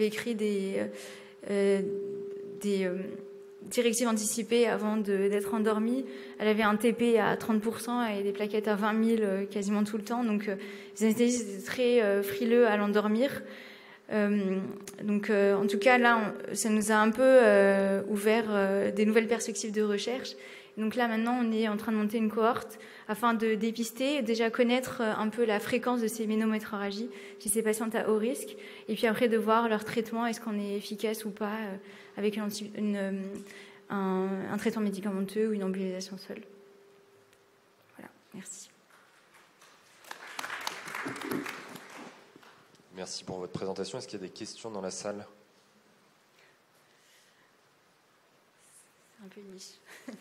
écrit des directives anticipées avant d'être endormie. Elle avait un TP à 30% et des plaquettes à 20 000 quasiment tout le temps. Donc, les anesthésistes étaient très frileux à l'endormir. En tout cas, là, ça nous a un peu ouvert des nouvelles perspectives de recherche. Donc là, maintenant, on est en train de monter une cohorte afin de dépister, déjà connaître un peu la fréquence de ces ménométrorragies chez ces patientes à haut risque, et puis après de voir leur traitement, est-ce qu'on est efficace ou pas avec un traitement médicamenteux ou une embolisation seule. Voilà, merci. Merci pour votre présentation. Est-ce qu'il y a des questions dans la salle ? Un peu niche.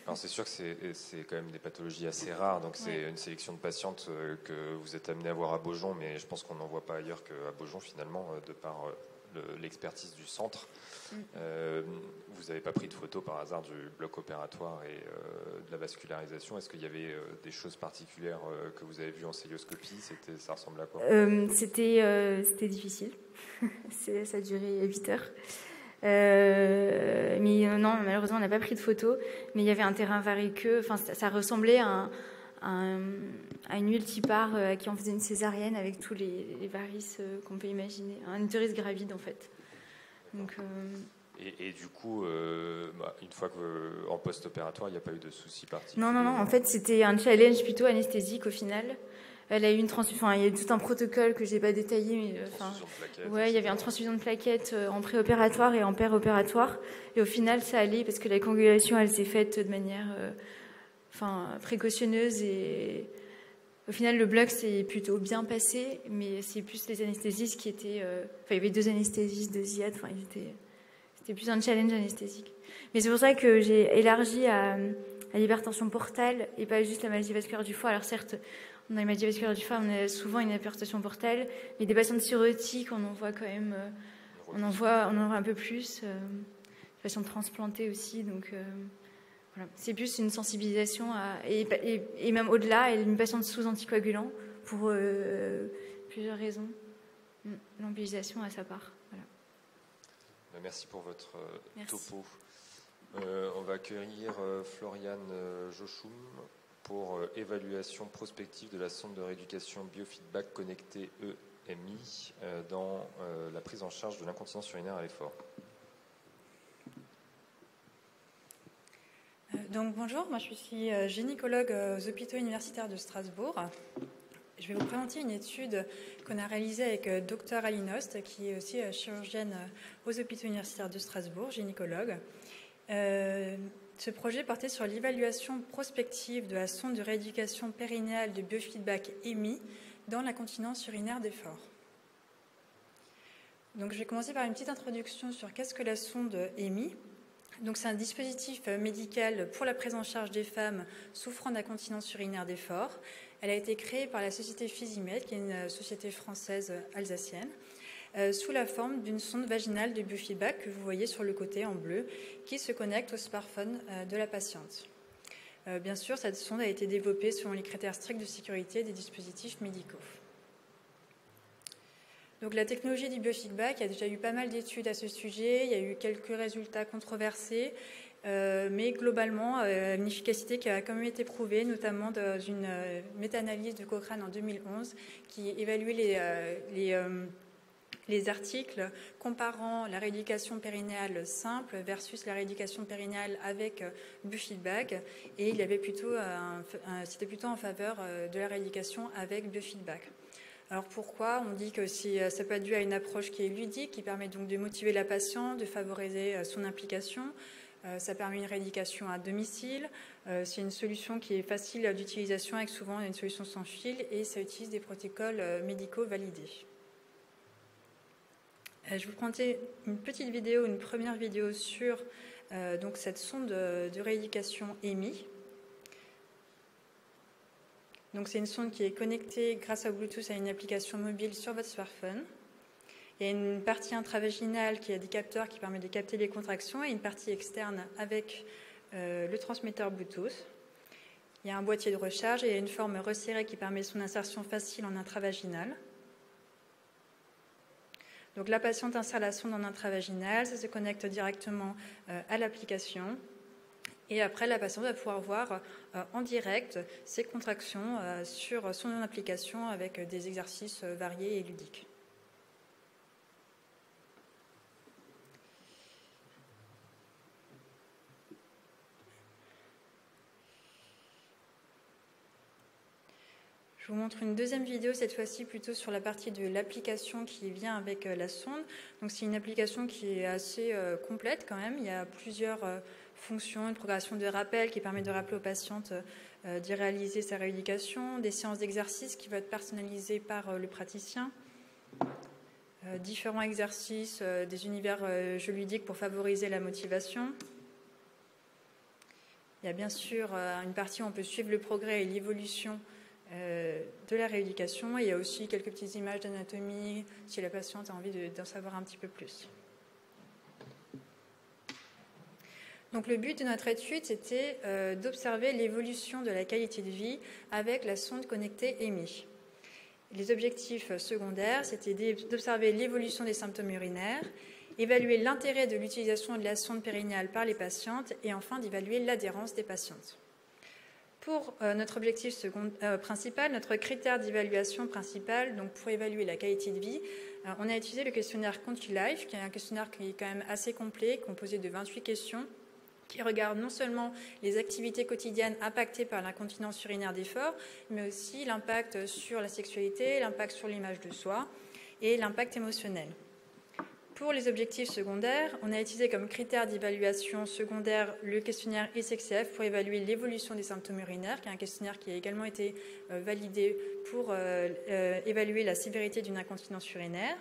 Alors c'est sûr que c'est quand même des pathologies assez rares, donc c'est une sélection de patientes que vous êtes amené à voir à Beaujon, mais je pense qu'on n'en voit pas ailleurs qu'à Beaujon finalement, de par l'expertise du centre. Vous n'avez pas pris de photos par hasard du bloc opératoire et de la vascularisation. Est-ce qu'il y avait des choses particulières que vous avez vues en célioscopie ? Ça ressemble à quoi ? C'était difficile. Ça a duré 8 heures. Mais non, malheureusement, on n'a pas pris de photos. Mais il y avait un terrain variqueux. Enfin, ça ressemblait à une multipare à qui on faisait une césarienne avec tous les varices qu'on peut imaginer. Un utérus gravide, en fait. Donc, et du coup, une fois qu'en post-opératoire, il n'y a pas eu de soucis particuliers ? Non. En fait, c'était un challenge plutôt anesthésique au final. Elle a eu une transfusion. Il y a eu tout un protocole que je n'ai pas détaillé. Mais, il y avait une transfusion de plaquettes en préopératoire et en péropératoire. Et au final, ça allait parce que la coagulation, elle s'est faite de manière précautionneuse. Et au final, le bloc s'est plutôt bien passé. Mais c'est plus les anesthésistes qui étaient... il y avait 2 anesthésistes, 2 IAD. C'était plus un challenge anesthésique. Mais c'est pour ça que j'ai élargi à l'hypertension portale et pas juste la maladie vasculaire du foie. Alors certes... Dans les maladies vasculaires du foie, on a souvent une hypertension portale, mais des patients cirrhotiques, on en voit quand même, on en voit un peu plus. Des patients transplantés aussi, donc voilà. C'est plus une sensibilisation et même au-delà, une patiente sous anticoagulant pour plusieurs raisons. L'embolisation à sa part. Voilà. Merci pour votre topo. On va accueillir Floriane Jochum pour évaluation prospective de la sonde de rééducation biofeedback connectée EMI dans la prise en charge de l'incontinence urinaire à l'effort. Donc bonjour, moi je suis gynécologue aux hôpitaux universitaires de Strasbourg. Je vais vous présenter une étude qu'on a réalisée avec Dr Alinost, qui est aussi chirurgienne aux hôpitaux universitaires de Strasbourg, gynécologue. Ce projet portait sur l'évaluation prospective de la sonde de rééducation périnéale de biofeedback EMI dans l'incontinence urinaire d'effort. Donc, je vais commencer par une petite introduction sur qu'est-ce que la sonde EMI. Donc, c'est un dispositif médical pour la prise en charge des femmes souffrant d'incontinence urinaire d'effort. Elle a été créée par la société Physimed, qui est une société française alsacienne, sous la forme d'une sonde vaginale de biofeedback que vous voyez sur le côté en bleu, qui se connecte au smartphone de la patiente. Bien sûr, cette sonde a été développée selon les critères stricts de sécurité des dispositifs médicaux. Donc, la technologie du biofeedback, il y a déjà eu pas mal d'études à ce sujet, il y a eu quelques résultats controversés, mais globalement, une efficacité qui a quand même été prouvée, notamment dans une méta-analyse de Cochrane en 2011, qui évaluait les articles comparant la rééducation périnéale simple versus la rééducation périnéale avec biofeedback, et il y avait c'était plutôt en faveur de la rééducation avec biofeedback. Alors pourquoi ? On dit que ça peut être dû à une approche qui est ludique, qui permet donc de motiver la patiente, de favoriser son implication. Ça permet une rééducation à domicile. C'est une solution qui est facile d'utilisation avec souvent une solution sans fil, et ça utilise des protocoles médicaux validés. Je vais vous présenter une petite vidéo, une première vidéo sur donc cette sonde de rééducation EMI. Donc c'est une sonde qui est connectée grâce à Bluetooth à une application mobile sur votre smartphone. Il y a une partie intravaginale qui a des capteurs qui permettent de capter les contractions, et une partie externe avec le transmetteur Bluetooth. Il y a un boîtier de recharge et il y a une forme resserrée qui permet son insertion facile en intravaginal. Donc la patiente insère la sonde en intravaginal, ça se connecte directement à l'application. Et après, la patiente va pouvoir voir en direct ses contractions sur son application avec des exercices variés et ludiques. Je vous montre une deuxième vidéo, cette fois-ci plutôt sur la partie de l'application qui vient avec la sonde. Donc c'est une application qui est assez complète quand même. Il y a plusieurs fonctions, une progression de rappel qui permet de rappeler aux patientes d'y réaliser sa rééducation, des séances d'exercice qui vont être personnalisées par le praticien, différents exercices, des univers jeux ludiques pour favoriser la motivation. Il y a bien sûr une partie où on peut suivre le progrès et l'évolution de la rééducation. Il y a aussi quelques petites images d'anatomie si la patiente a envie d'en savoir un petit peu plus. Donc le but de notre étude, c'était d'observer l'évolution de la qualité de vie avec la sonde connectée EMI. Les objectifs secondaires, c'était d'observer l'évolution des symptômes urinaires, évaluer l'intérêt de l'utilisation de la sonde périnéale par les patientes et enfin d'évaluer l'adhérence des patientes. Pour notre objectif principal, notre critère d'évaluation principal, donc pour évaluer la qualité de vie, on a utilisé le questionnaire QuantiLife, qui est un questionnaire qui est quand même assez complet, composé de 28 questions, qui regarde non seulement les activités quotidiennes impactées par l'incontinence urinaire d'effort, mais aussi l'impact sur la sexualité, l'impact sur l'image de soi et l'impact émotionnel. Pour les objectifs secondaires, on a utilisé comme critère d'évaluation secondaire le questionnaire ISXF pour évaluer l'évolution des symptômes urinaires, qui est un questionnaire qui a également été validé pour évaluer la sévérité d'une incontinence urinaire.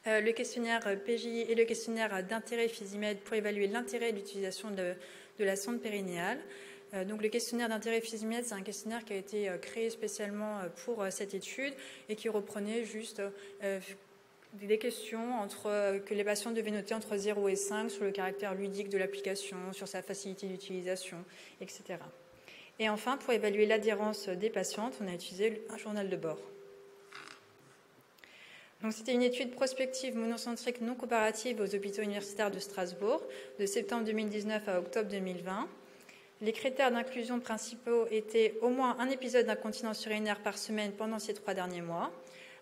Le questionnaire PJI et le questionnaire d'intérêt Physimède pour évaluer l'intérêt de l'utilisation de la sonde périnéale. Donc le questionnaire d'intérêt Physimède, c'est un questionnaire qui a été créé spécialement pour cette étude et qui reprenait juste des questions que les patients devaient noter entre 0 et 5 sur le caractère ludique de l'application, sur sa facilité d'utilisation, etc. Et enfin, pour évaluer l'adhérence des patientes, on a utilisé un journal de bord. Donc, c'était une étude prospective monocentrique non comparative aux hôpitaux universitaires de Strasbourg, de septembre 2019 à octobre 2020. Les critères d'inclusion principaux étaient au moins un épisode d'incontinence urinaire par semaine pendant ces 3 derniers mois,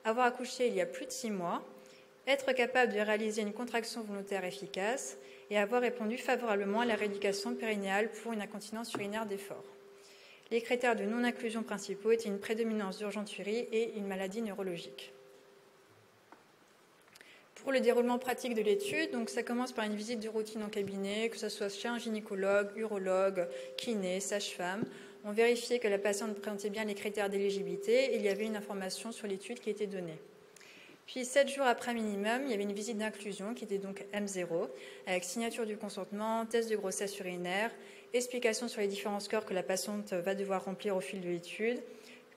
avoir accouché il y a plus de 6 mois, être capable de réaliser une contraction volontaire efficace et avoir répondu favorablement à la rééducation périnéale pour une incontinence urinaire d'effort. Les critères de non-inclusion principaux étaient une prédominance d'urgenturie et une maladie neurologique. Pour le déroulement pratique de l'étude, donc ça commence par une visite de routine en cabinet, que ce soit chez un gynécologue, urologue, kiné, sage-femme. On vérifiait que la patiente présentait bien les critères d'éligibilité et il y avait une information sur l'étude qui était donnée. Puis 7 jours après minimum, il y avait une visite d'inclusion qui était donc M0, avec signature du consentement, test de grossesse urinaire, explication sur les différents scores que la patiente va devoir remplir au fil de l'étude,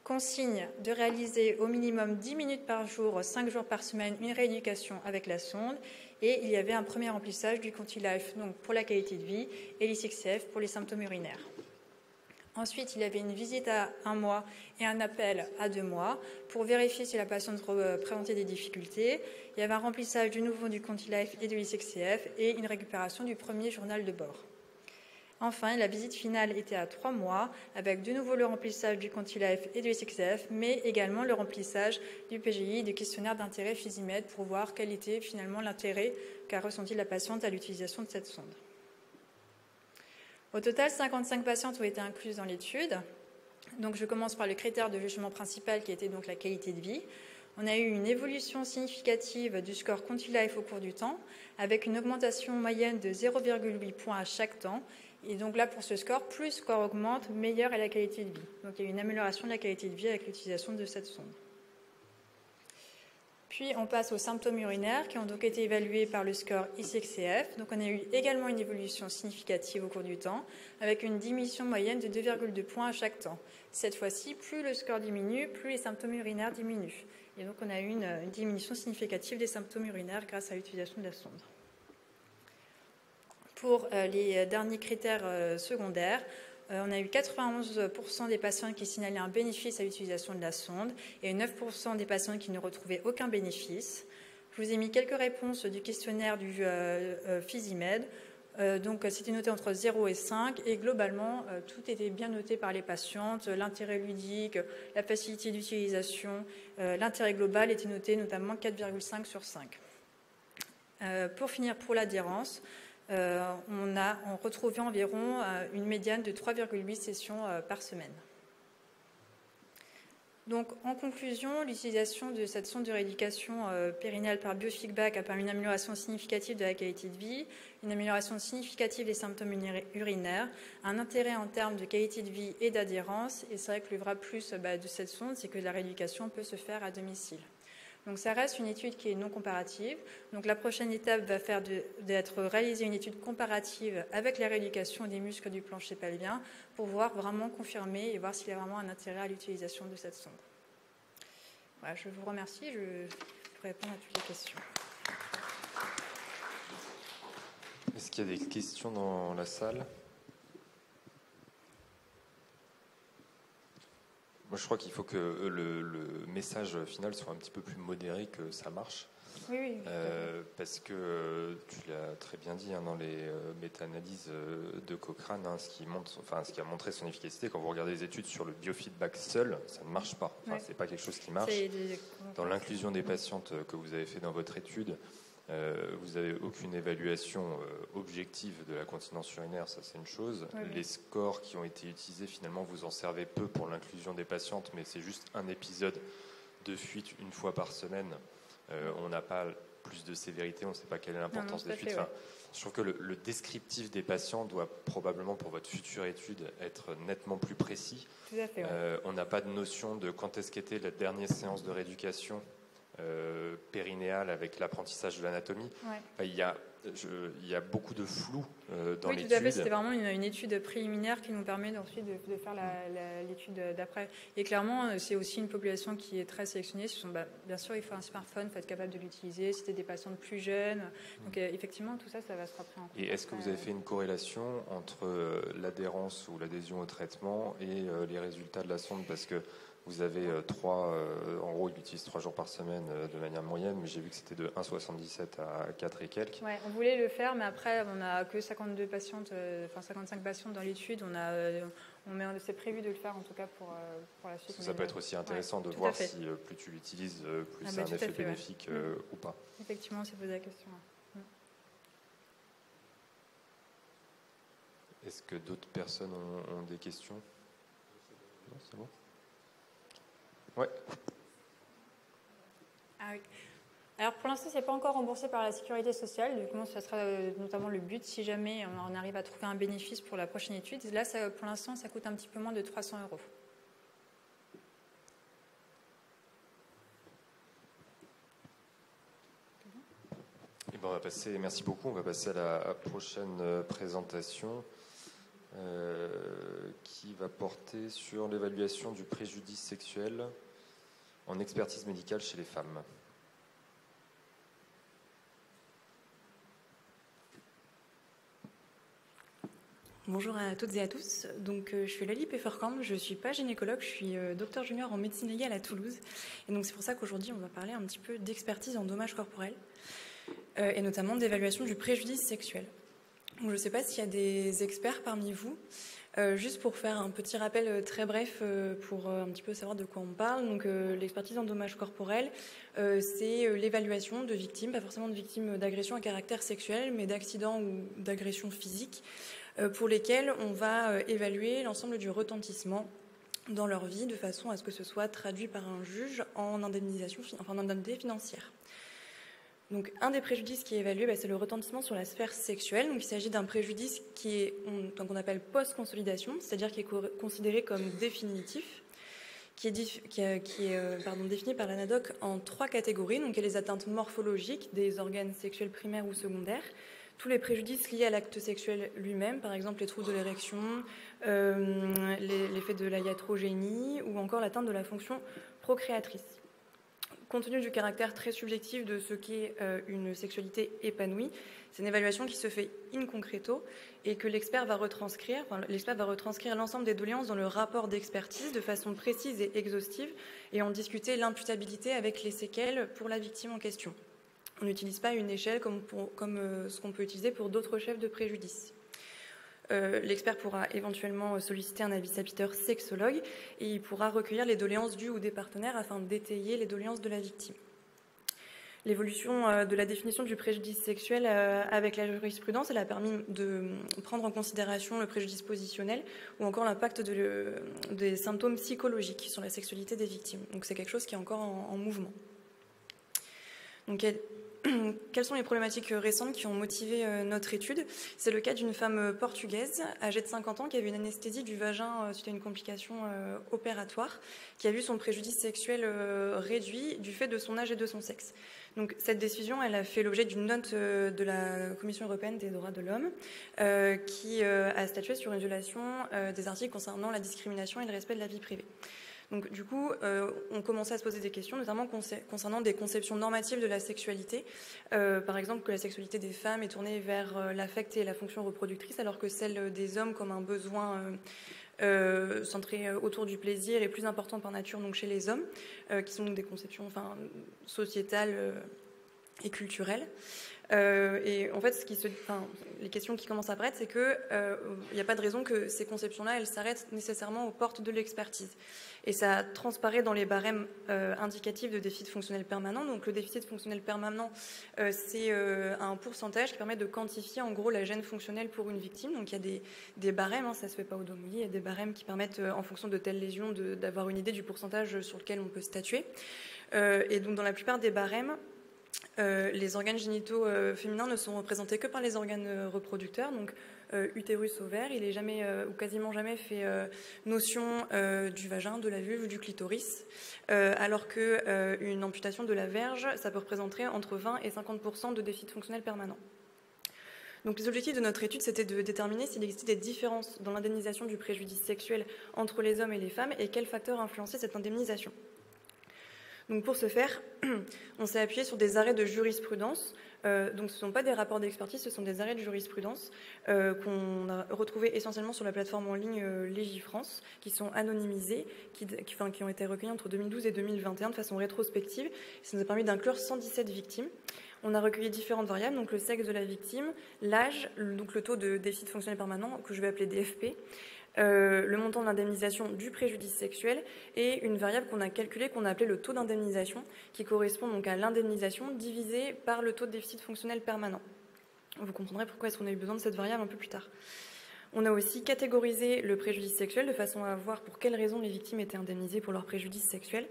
consigne de réaliser au minimum 10 minutes par jour, 5 jours par semaine, une rééducation avec la sonde, et il y avait un premier remplissage du QuantiLife donc pour la qualité de vie et l'ISXF pour les symptômes urinaires. Ensuite, il y avait une visite à 1 mois et un appel à 2 mois pour vérifier si la patiente présentait des difficultés. Il y avait un remplissage de nouveau du QuantiLife et de l'ISXF et une récupération du premier journal de bord. Enfin, la visite finale était à 3 mois avec de nouveau le remplissage du QuantiLife et de l'ISXF, mais également le remplissage du PGI, du questionnaire d'intérêt Physimède pour voir quel était finalement l'intérêt qu'a ressenti la patiente à l'utilisation de cette sonde. Au total, 55 patientes ont été incluses dans l'étude. Donc, je commence par le critère de jugement principal qui était donc la qualité de vie. On a eu une évolution significative du score QuantiLife au cours du temps, avec une augmentation moyenne de 0,8 points à chaque temps. Et donc là, pour ce score, plus le score augmente, meilleure est la qualité de vie. Donc, il y a eu une amélioration de la qualité de vie avec l'utilisation de cette sonde. Puis, on passe aux symptômes urinaires qui ont donc été évalués par le score ISXF. Donc, on a eu également une évolution significative au cours du temps, avec une diminution moyenne de 2,2 points à chaque temps. Cette fois-ci, plus le score diminue, plus les symptômes urinaires diminuent. Et donc, on a eu une diminution significative des symptômes urinaires grâce à l'utilisation de la sonde. Pour les derniers critères secondaires, on a eu 91% des patients qui signalaient un bénéfice à l'utilisation de la sonde et 9% des patients qui ne retrouvaient aucun bénéfice. Je vous ai mis quelques réponses du questionnaire du Physimed. Donc, c'était noté entre 0 et 5 et globalement, tout était bien noté par les patientes. L'intérêt ludique, la facilité d'utilisation, l'intérêt global était noté notamment 4,5 sur 5. Pour finir, pour l'adhérence, on a retrouvé environ une médiane de 3,8 sessions par semaine. Donc, en conclusion, l'utilisation de cette sonde de rééducation périnéale par biofeedback a permis une amélioration significative de la qualité de vie, une amélioration significative des symptômes urinaires, un intérêt en termes de qualité de vie et d'adhérence. Et c'est vrai que le vrai plus de cette sonde, c'est que la rééducation peut se faire à domicile. Donc, ça reste une étude qui est non comparative. Donc, la prochaine étape va faire d'être réaliser une étude comparative avec la rééducation des muscles du plancher pelvien pour voir vraiment confirmer et voir s'il y a vraiment un intérêt à l'utilisation de cette sonde. Voilà, je vous remercie. Je peux répondre à toutes les questions. Est-ce qu'il y a des questions dans la salle ? Moi, je crois qu'il faut que le message final soit un petit peu plus modéré que ça marche. Oui. Parce que tu l'as très bien dit dans les méta-analyses de Cochrane, ce qui a montré son efficacité, quand vous regardez les études sur le biofeedback seul, ça ne marche pas. C'est pas quelque chose qui marche. Dans l'inclusion des patientes que vous avez fait dans votre étude, vous n'avez aucune évaluation objective de la continence urinaire, ça c'est une chose. Les scores qui ont été utilisés, finalement, vous en servez peu pour l'inclusion des patientes, mais c'est juste un épisode de fuite une fois par semaine. On n'a pas plus de sévérité, on ne sait pas quelle est l'importance des fuites. Je trouve que le descriptif des patients doit probablement, pour votre future étude, être nettement plus précis. Tout à fait, on n'a pas de notion de quand est-ce qu'était la dernière séance de rééducation périnéale avec l'apprentissage de l'anatomie. Il y a beaucoup de flou dans l'étude. Oui, tout à fait. C'était vraiment une étude préliminaire qui nous permet ensuite de faire l'étude d'après. Et clairement, c'est aussi une population qui est très sélectionnée. Bien sûr, il faut un smartphone, il faut être capable de l'utiliser. C'était des patients plus jeunes. Donc, effectivement, tout ça, ça va se rappeler en compte. Et est-ce que vous avez fait une corrélation entre l'adhérence ou l'adhésion au traitement et les résultats de la sonde ? Parce que vous avez en gros, il utilise 3 jours par semaine de manière moyenne, mais j'ai vu que c'était de 1,77 à 4 et quelques. Ouais, on voulait le faire, mais après, on n'a que 52 patientes, 55 patientes dans l'étude. C'est prévu de le faire, en tout cas, pour la suite. Ça peut être aussi intéressant de voir si plus tu l'utilises, plus c'est un effet bénéfique ou pas. Effectivement, c'est posé la question. Est-ce que d'autres personnes ont des questions ? Non, c'est bon ? Ouais. Ah oui. Alors pour l'instant, ce n'est pas encore remboursé par la sécurité sociale. Du coup, ça sera notamment le but si jamais on arrive à trouver un bénéfice pour la prochaine étude. Là, pour l'instant, ça coûte un petit peu moins de 300 €. On va passer, merci beaucoup. On va passer à la prochaine présentation qui va porter sur l'évaluation du préjudice sexuel en expertise médicale chez les femmes. Bonjour à toutes et à tous. Donc, je suis Lali Pefferkamp, je ne suis pas gynécologue, je suis docteur junior en médecine légale à Toulouse. Et donc, c'est pour ça qu'aujourd'hui, on va parler un petit peu d'expertise en dommages corporels et notamment d'évaluation du préjudice sexuel. Donc, je ne sais pas s'il y a des experts parmi vous. Juste pour faire un petit rappel très bref pour un petit peu savoir de quoi on parle. Donc, l'expertise en dommages corporels, c'est l'évaluation de victimes, pas forcément de victimes d'agressions à caractère sexuel, mais d'accidents ou d'agressions physiques, pour lesquels on va évaluer l'ensemble du retentissement dans leur vie de façon à ce que ce soit traduit par un juge en indemnisation, en indemnité financière. Donc, un des préjudices qui est évalué, c'est le retentissement sur la sphère sexuelle. Donc, il s'agit d'un préjudice qu'on appelle post-consolidation, c'est-à-dire qui est considéré comme définitif, qui est défini par l'ANADOC en 3 catégories. Donc, il y a les atteintes morphologiques des organes sexuels primaires ou secondaires, tous les préjudices liés à l'acte sexuel lui-même, par exemple les troubles de l'érection, l'effet de la iatrogénie ou encore l'atteinte de la fonction procréatrice. compte tenu du caractère très subjectif de ce qu'est une sexualité épanouie, c'est une évaluation qui se fait in concreto et que l'expert va retranscrire l'ensemble des doléances dans le rapport d'expertise de façon précise et exhaustive et en discuter l'imputabilité avec les séquelles pour la victime en question. On n'utilise pas une échelle comme ce qu'on peut utiliser pour d'autres chefs de préjudice. L'expert pourra éventuellement solliciter un avis-sapiteur sexologue et il pourra recueillir les doléances du ou des partenaires afin d'étayer les doléances de la victime. L'évolution de la définition du préjudice sexuel avec la jurisprudence, elle a permis de prendre en considération le préjudice positionnel ou encore l'impact des symptômes psychologiques sur la sexualité des victimes. Donc c'est quelque chose qui est encore en mouvement. Donc, quelles sont les problématiques récentes qui ont motivé notre étude? C'est le cas d'une femme portugaise, âgée de 50 ans, qui avait une anesthésie du vagin suite à une complication opératoire, qui a vu son préjudice sexuel réduit du fait de son âge et de son sexe. Donc, cette décision, elle a fait l'objet d'une note de la Commission européenne des droits de l'homme qui a statué sur une violation des articles concernant la discrimination et le respect de la vie privée. Donc, du coup, on commençait à se poser des questions, notamment concernant des conceptions normatives de la sexualité. Par exemple, que la sexualité des femmes est tournée vers l'affect et la fonction reproductrice, alors que celle des hommes comme un besoin centré autour du plaisir est plus important par nature donc chez les hommes, qui sont donc des conceptions sociétales et culturelles. Et en fait, les questions qui commencent à apparaître, c'est qu'il n'y a pas de raison que ces conceptions-là, elles s'arrêtent nécessairement aux portes de l'expertise. Et ça transparaît dans les barèmes indicatifs de déficit fonctionnel permanent. Donc le déficit fonctionnel permanent, c'est un pourcentage qui permet de quantifier en gros la gêne fonctionnelle pour une victime. Donc il y a des barèmes, ça ne se fait pas au dos mouillé, il y a des barèmes qui permettent, en fonction de telles lésions, d'avoir une idée du pourcentage sur lequel on peut statuer. Et donc dans la plupart des barèmes, les organes génitaux féminins ne sont représentés que par les organes reproducteurs, donc utérus, ovaire. Il n'est jamais ou quasiment jamais fait notion du vagin, de la vulve ou du clitoris, alors qu'une amputation de la verge, ça peut représenter entre 20 et 50% de déficit fonctionnel permanent. Donc les objectifs de notre étude, c'était de déterminer s'il existait des différences dans l'indemnisation du préjudice sexuel entre les hommes et les femmes et quels facteurs influençaient cette indemnisation. Donc pour ce faire, on s'est appuyé sur des arrêts de jurisprudence. Donc ce ne sont pas des rapports d'expertise, ce sont des arrêts de jurisprudence qu'on a retrouvés essentiellement sur la plateforme en ligne Légifrance, qui sont anonymisés, qui ont été recueillis entre 2012 et 2021 de façon rétrospective. Ça nous a permis d'inclure 117 victimes. On a recueilli différentes variables, donc le sexe de la victime, l'âge, donc le taux de déficit fonctionnel permanent, que je vais appeler DFP, le montant de l'indemnisation du préjudice sexuel et une variable qu'on a calculée, qu'on a appelée le taux d'indemnisation, qui correspond donc à l'indemnisation divisée par le taux de déficit fonctionnel permanent. Vous comprendrez pourquoi est-ce qu'on a eu besoin de cette variable un peu plus tard. On a aussi catégorisé le préjudice sexuel de façon à voir pour quelles raisons les victimes étaient indemnisées pour leur préjudice sexuel.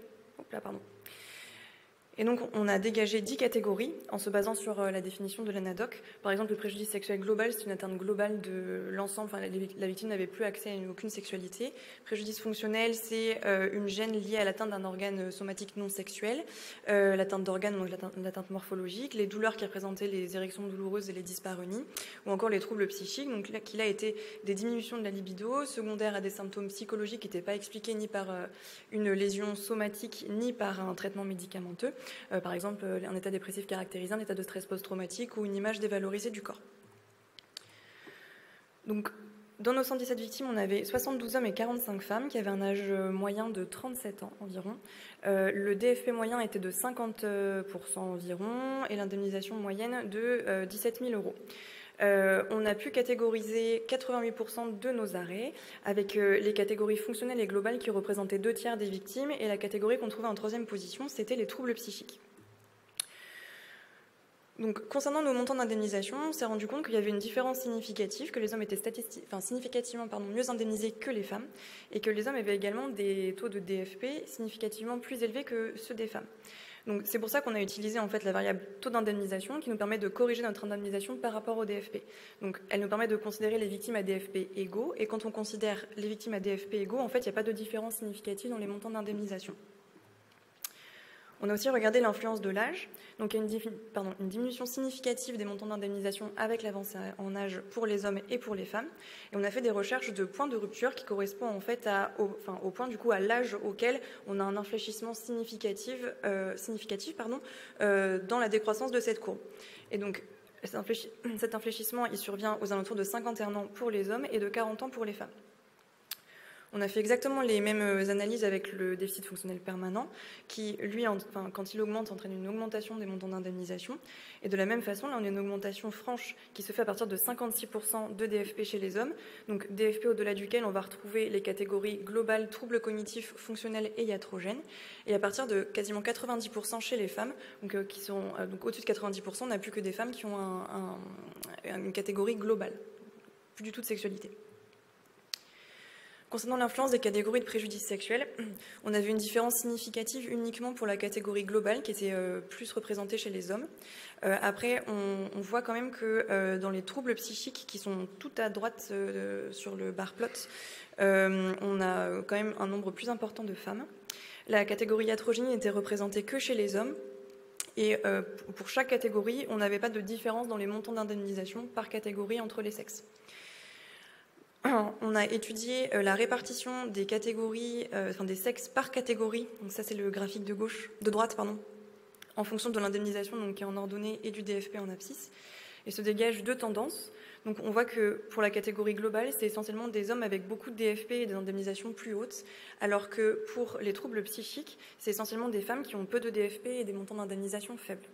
Et donc, on a dégagé 10 catégories en se basant sur la définition de l'ANADOC. Par exemple, le préjudice sexuel global, c'est une atteinte globale de l'ensemble. La victime n'avait plus accès à aucune sexualité. Préjudice fonctionnel, c'est une gêne liée à l'atteinte d'un organe somatique non sexuel, l'atteinte d'organes, donc l'atteinte morphologique, les douleurs qui représentaient les érections douloureuses et les dyspareunies, ou encore les troubles psychiques, donc là, qui là étaient des diminutions de la libido, secondaires à des symptômes psychologiques qui n'étaient pas expliqués ni par une lésion somatique, ni par un traitement médicamenteux. Par exemple, un état dépressif caractérisé, un état de stress post-traumatique ou une image dévalorisée du corps. Donc, dans nos 117 victimes, on avait 72 hommes et 45 femmes qui avaient un âge moyen de 37 ans environ. Le DFP moyen était de 50% environ et l'indemnisation moyenne de 17 000 €. On a pu catégoriser 88% de nos arrêts avec les catégories fonctionnelles et globales qui représentaient 2/3 des victimes et la catégorie qu'on trouvait en 3e position, c'était les troubles psychiques. Donc, concernant nos montants d'indemnisation, on s'est rendu compte qu'il y avait une différence significative, que les hommes étaient significativement mieux indemnisés que les femmes et que les hommes avaient également des taux de DFP significativement plus élevés que ceux des femmes. Donc c'est pour ça qu'on a utilisé en fait la variable taux d'indemnisation qui nous permet de corriger notre indemnisation par rapport au DFP. Donc elle nous permet de considérer les victimes à DFP égaux et quand on considère les victimes à DFP égaux, en fait il n'y a pas de différence significative dans les montants d'indemnisation. On a aussi regardé l'influence de l'âge. Donc, il y a une diminution significative des montants d'indemnisation avec l'avancée en âge pour les hommes et pour les femmes. Et on a fait des recherches de points de rupture qui correspondent en fait au point, du coup, à l'âge auquel on a un infléchissement significatif dans la décroissance de cette courbe. Et donc, cet infléchissement, il survient aux alentours de 51 ans pour les hommes et de 40 ans pour les femmes. On a fait exactement les mêmes analyses avec le déficit fonctionnel permanent, qui, lui, quand il augmente, entraîne une augmentation des montants d'indemnisation. Et de la même façon, là, on a une augmentation franche qui se fait à partir de 56% de DFP chez les hommes. Donc, DFP au-delà duquel on va retrouver les catégories globales, troubles cognitifs, fonctionnels et iatrogènes. Et à partir de quasiment 90% chez les femmes, donc au-dessus de 90%, on n'a plus que des femmes qui ont une catégorie globale, plus du tout de sexualité. Concernant l'influence des catégories de préjudice sexuel, on avait une différence significative uniquement pour la catégorie globale qui était plus représentée chez les hommes. Après, on voit quand même que dans les troubles psychiques qui sont tout à droite sur le bar plot, on a quand même un nombre plus important de femmes. La catégorie iatrogène n'était représentée que chez les hommes. Et pour chaque catégorie, on n'avait pas de différence dans les montants d'indemnisation par catégorie entre les sexes. On a étudié la répartition des catégories, des sexes par catégorie. Donc ça, c'est le graphique de droite, en fonction de l'indemnisation, donc qui est en ordonnée, et du DFP en abscisse. Et se dégagent deux tendances. Donc on voit que pour la catégorie globale, c'est essentiellement des hommes avec beaucoup de DFP et des indemnisations plus hautes, alors que pour les troubles psychiques, c'est essentiellement des femmes qui ont peu de DFP et des montants d'indemnisation faibles.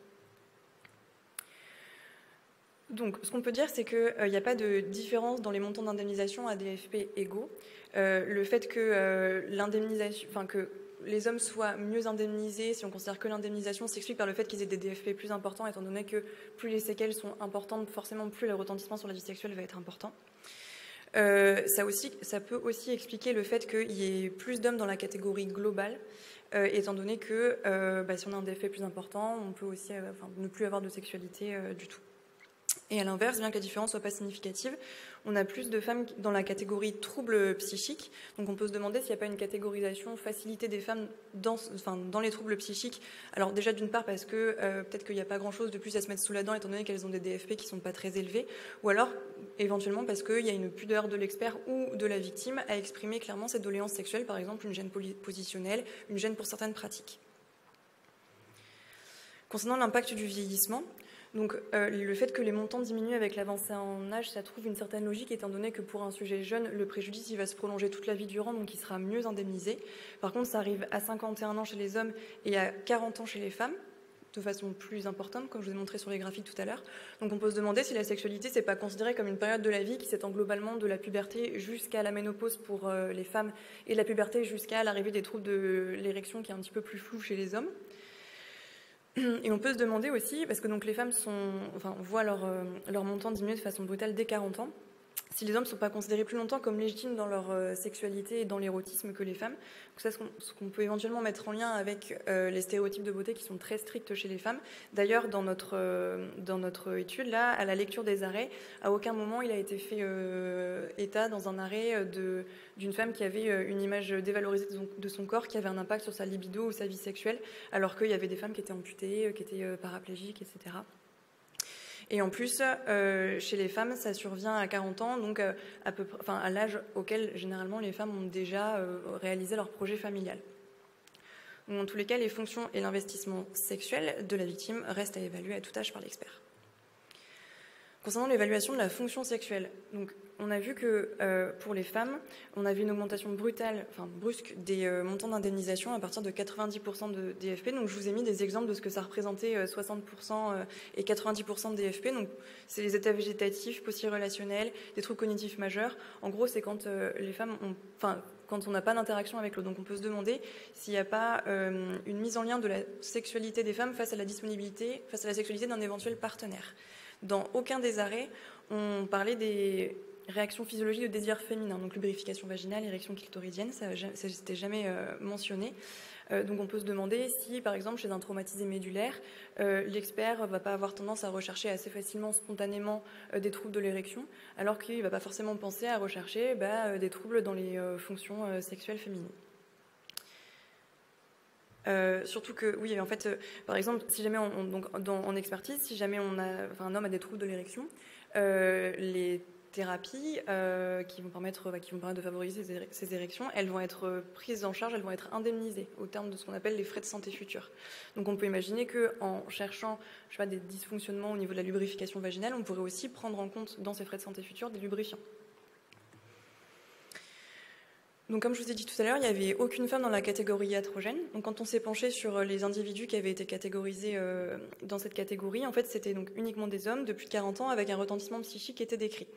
Donc, ce qu'on peut dire, c'est qu'il n'y a pas de différence dans les montants d'indemnisation à DFP égaux. Le fait que que les hommes soient mieux indemnisés, si on considère que l'indemnisation s'explique par le fait qu'ils aient des DFP plus importants, étant donné que plus les séquelles sont importantes, forcément plus le retentissement sur la vie sexuelle va être important. Ça peut aussi expliquer le fait qu'il y ait plus d'hommes dans la catégorie globale, étant donné que si on a un DFP plus important, on peut aussi ne plus avoir de sexualité du tout. Et à l'inverse, bien que la différence ne soit pas significative, on a plus de femmes dans la catégorie troubles psychiques. Donc on peut se demander s'il n'y a pas une catégorisation facilitée des femmes dans les troubles psychiques. Alors déjà d'une part parce que peut-être qu'il n'y a pas grand-chose de plus à se mettre sous la dent étant donné qu'elles ont des DFP qui ne sont pas très élevés. Ou alors éventuellement parce qu'il y a une pudeur de l'expert ou de la victime à exprimer clairement cette doléance sexuelle, par exemple une gêne positionnelle, une gêne pour certaines pratiques. Concernant l'impact du vieillissement, donc le fait que les montants diminuent avec l'avancée en âge, ça trouve une certaine logique étant donné que pour un sujet jeune, le préjudice il va se prolonger toute la vie durant, donc il sera mieux indemnisé. Par contre, ça arrive à 51 ans chez les hommes et à 40 ans chez les femmes, de façon plus importante, comme je vous ai montré sur les graphiques tout à l'heure. Donc on peut se demander si la sexualité, c'est pas considéré comme une période de la vie qui s'étend globalement de la puberté jusqu'à la ménopause pour les femmes et de la puberté jusqu'à l'arrivée des troubles de l'érection qui est un petit peu plus flou chez les hommes. Et on peut se demander aussi, parce que donc les femmes on voit leur montant diminuer de façon brutale dès 40 ans, si les hommes ne sont pas considérés plus longtemps comme légitimes dans leur sexualité et dans l'érotisme que les femmes. Donc ça, ce qu'on peut éventuellement mettre en lien avec les stéréotypes de beauté qui sont très stricts chez les femmes. D'ailleurs, dans notre étude, là, à la lecture des arrêts, à aucun moment il a été fait état dans un arrêt d'une femme qui avait une image dévalorisée de son corps, qui avait un impact sur sa libido ou sa vie sexuelle, alors qu'il y avait des femmes qui étaient amputées, qui étaient paraplégiques, etc. Et en plus, chez les femmes, ça survient à 40 ans, donc à l'âge auquel généralement les femmes ont déjà réalisé leur projet familial. Donc, dans tous les cas, les fonctions et l'investissement sexuel de la victime restent à évaluer à tout âge par l'expert. Concernant l'évaluation de la fonction sexuelle, donc, on a vu que pour les femmes, on avait une augmentation brusque des montants d'indemnisation à partir de 90% de DFP. Donc je vous ai mis des exemples de ce que ça représentait 60% et 90% de DFP. Donc c'est les états végétatifs, post-relationnels, des troubles cognitifs majeurs. En gros, c'est quand les femmes quand on n'a pas d'interaction avec l'autre. Donc on peut se demander s'il n'y a pas une mise en lien de la sexualité des femmes face à la sexualité d'un éventuel partenaire. Dans aucun des arrêts, on parlait des réactions physiologiques de désir féminin, donc lubrification vaginale, érection clitoridienne, ça n'était jamais mentionné. Donc on peut se demander si, par exemple, chez un traumatisé médulaire, l'expert ne va pas avoir tendance à rechercher assez facilement, spontanément, des troubles de l'érection, alors qu'il ne va pas forcément penser à rechercher des troubles dans les fonctions sexuelles féminines. Surtout que, oui, en fait, par exemple, si jamais en expertise, si jamais un homme a des troubles de l'érection, les thérapies qui vont permettre de favoriser ces érections, elles vont être prises en charge, elles vont être indemnisées au terme de ce qu'on appelle les frais de santé futurs. Donc on peut imaginer qu'en cherchant des dysfonctionnements au niveau de la lubrification vaginale, on pourrait aussi prendre en compte dans ces frais de santé futurs des lubrifiants. Donc, comme je vous ai dit tout à l'heure, il n'y avait aucune femme dans la catégorie iatrogène. Donc, quand on s'est penché sur les individus qui avaient été catégorisés dans cette catégorie, en fait, c'était donc uniquement des hommes de plus de 40 ans avec un retentissement psychique qui était décrit.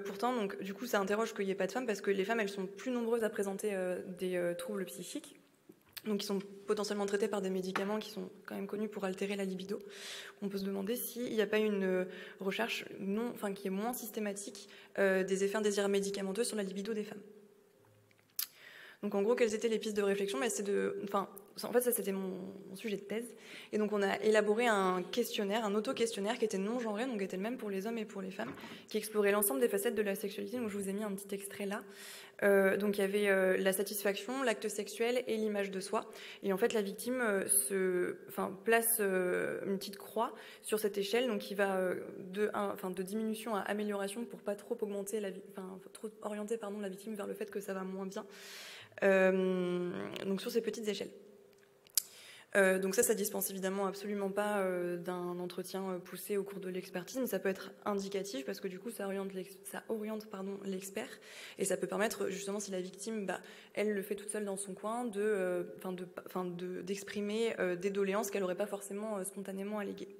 Pourtant, donc, du coup, ça interroge qu'il n'y ait pas de femmes parce que les femmes, elles sont plus nombreuses à présenter des troubles psychiques. Donc, ils sont potentiellement traités par des médicaments qui sont quand même connus pour altérer la libido. On peut se demander s'il n'y a pas une recherche qui est moins systématique des effets indésirables médicamenteux sur la libido des femmes. Donc en gros, quelles étaient les pistes de réflexion? En fait, ça c'était mon sujet de thèse. Et donc on a élaboré un questionnaire, un auto-questionnaire qui était non genré, donc qui était le même pour les hommes et pour les femmes, qui explorait l'ensemble des facettes de la sexualité. Donc je vous ai mis un petit extrait là. Donc il y avait la satisfaction, l'acte sexuel et l'image de soi. Et en fait, la victime place une petite croix sur cette échelle, donc qui va de diminution à amélioration pour pas trop augmenter trop orienter la victime vers le fait que ça va moins bien. Donc sur ces petites échelles. Donc ça dispense évidemment absolument pas d'un entretien poussé au cours de l'expertise, mais ça peut être indicatif parce que du coup ça oriente l'expert et ça peut permettre justement, si la victime elle le fait toute seule dans son coin, d'exprimer des doléances qu'elle n'aurait pas forcément spontanément alléguées.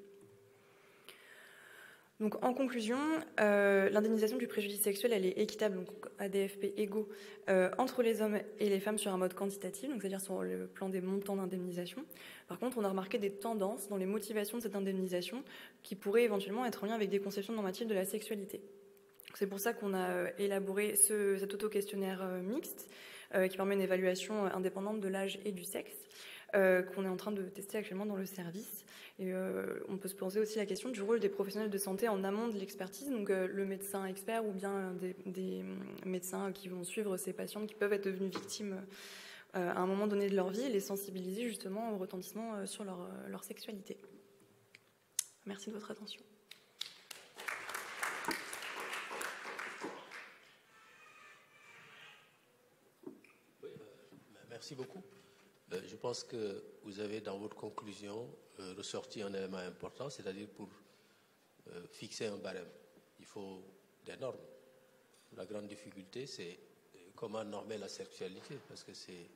Donc, en conclusion, l'indemnisation du préjudice sexuel, elle est équitable, donc à DFP égaux, entre les hommes et les femmes sur un mode quantitatif, donc c'est-à-dire sur le plan des montants d'indemnisation. Par contre, on a remarqué des tendances dans les motivations de cette indemnisation qui pourraient éventuellement être en lien avec des conceptions normatives de la sexualité. C'est pour ça qu'on a élaboré cet auto-questionnaire mixte qui permet une évaluation indépendante de l'âge et du sexe, qu'on est en train de tester actuellement dans le service. Et on peut se poser aussi la question du rôle des professionnels de santé en amont de l'expertise, donc le médecin expert ou bien des médecins qui vont suivre ces patientes qui peuvent être devenues victimes à un moment donné de leur vie et les sensibiliser justement au retentissement sur leur sexualité. Merci de votre attention. Merci beaucoup. Je pense que vous avez dans votre conclusion ressorti un élément important, c'est-à-dire pour fixer un barème, il faut des normes. La grande difficulté, c'est comment normer la sexualité, parce que c'est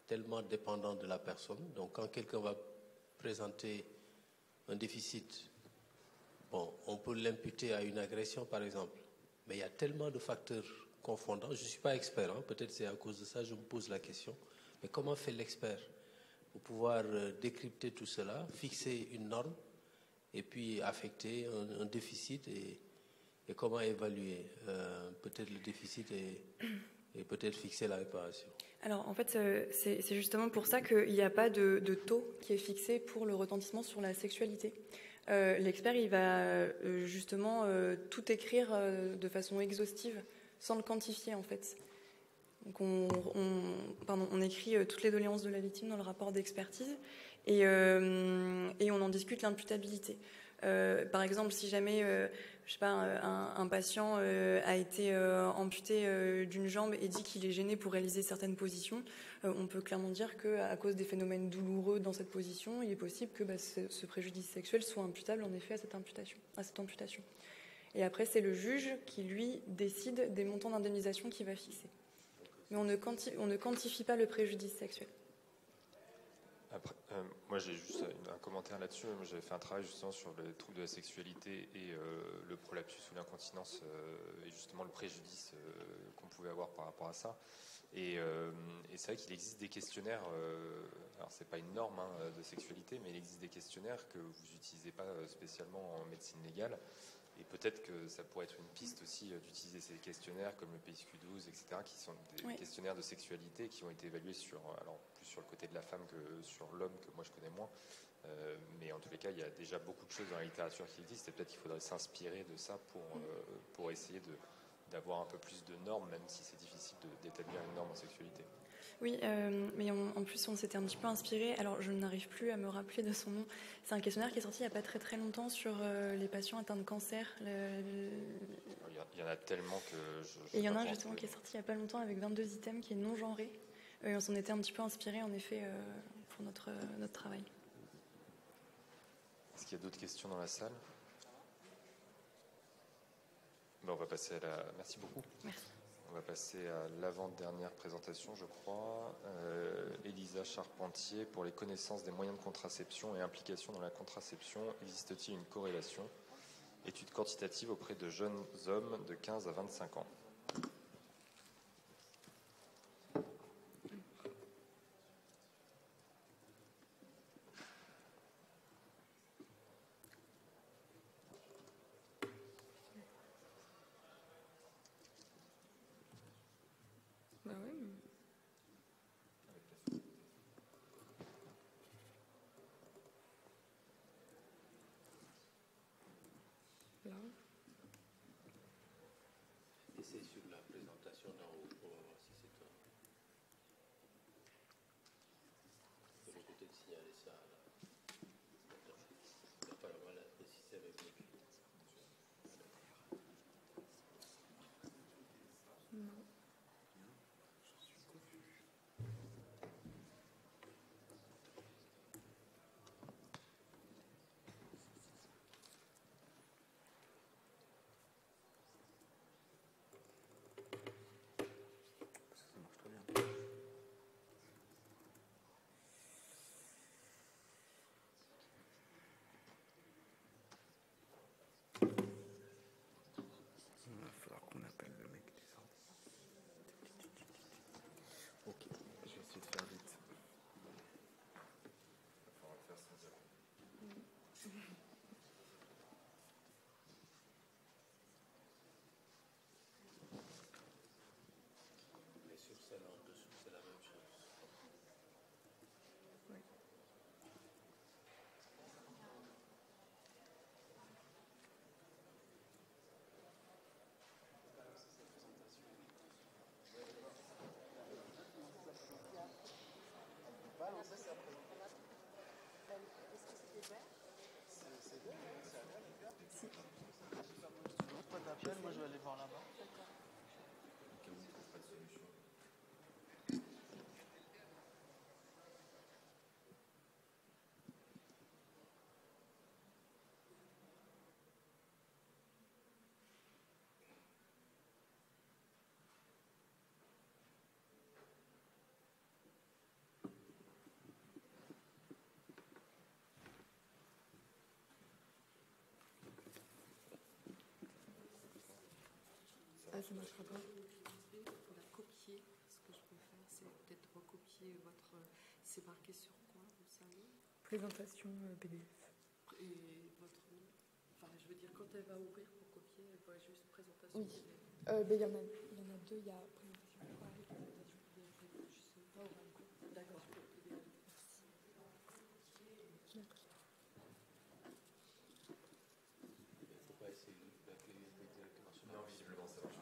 tellement dépendant de la personne. Donc quand quelqu'un va présenter un déficit, on peut l'imputer à une agression par exemple, mais il y a tellement de facteurs confondants. Je ne suis pas expert, peut-être c'est à cause de ça que je me pose la question. Mais comment fait l'expert pour pouvoir décrypter tout cela, fixer une norme et puis affecter un déficit et comment évaluer peut-être le déficit et peut-être fixer la réparation? Alors en fait, c'est justement pour ça qu'il n'y a pas de taux qui est fixé pour le retentissement sur la sexualité. L'expert, il va justement tout écrire de façon exhaustive sans le quantifier en fait. Donc on écrit toutes les doléances de la victime dans le rapport d'expertise et on en discute l'imputabilité. Par exemple, si jamais un patient a été amputé d'une jambe et dit qu'il est gêné pour réaliser certaines positions, on peut clairement dire qu'à cause des phénomènes douloureux dans cette position, il est possible que ce préjudice sexuel soit imputable en effet à cette amputation. Et après, c'est le juge qui, lui, décide des montants d'indemnisation qu'il va fixer. Mais on ne quantifie pas le préjudice sexuel. Après, moi j'ai juste un commentaire là-dessus. Moi, j'avais fait un travail justement sur les troubles de la sexualité et le prolapsus ou l'incontinence et justement le préjudice qu'on pouvait avoir par rapport à ça. Et c'est vrai qu'il existe des questionnaires, alors c'est pas une norme de sexualité, mais il existe des questionnaires que vous n'utilisez pas spécialement en médecine légale. Et peut-être que ça pourrait être une piste aussi d'utiliser ces questionnaires comme le PSQ12, etc., qui sont des questionnaires de sexualité qui ont été évalués plus sur le côté de la femme que sur l'homme, que moi je connais moins. Mais en tous les cas, il y a déjà beaucoup de choses dans la littérature qui existent et peut-être qu'il faudrait s'inspirer de ça pour essayer d'avoir un peu plus de normes, même si c'est difficile d'établir une norme en sexualité. Oui, mais en plus, on s'était un petit peu inspiré. Alors, je n'arrive plus à me rappeler de son nom. C'est un questionnaire qui est sorti il n'y a pas très très longtemps sur les patients atteints de cancer. Il y en a tellement que Et il y en a un justement qui est sorti il n'y a pas longtemps avec 22 items qui est non genré. Et on s'en était un petit peu inspiré, en effet, pour notre travail. Est-ce qu'il y a d'autres questions dans la salle? On va passer à la... Merci beaucoup. Merci. On va passer à l'avant-dernière présentation, je crois. Elisa Charpentier, pour les connaissances des moyens de contraception et implication dans la contraception, existe-t-il une corrélation? Étude quantitative auprès de jeunes hommes de 15 à 25 ans. Bah oui. Là. Et c'est sur la présentation d'en haut pour voir si c'est toi. Il faut peut-être signaler ça là. Il va falloir voir le système avec les clés. Non. Moi, je vais aller voir là-bas. Ah, ça marchera pas. Pour la copier, ce que je peux faire, c'est peut-être recopier votre. C'est marqué sur quoi, vous savez? Présentation PDF. Et votre nom. Enfin, je veux dire, quand elle va ouvrir pour copier, elle voit juste présentation Oui. PDF. Il y en a deux. Il y a présentation orale et présentation PDF. Je sais pas orale. D'accord. Non, visiblement, ça marche.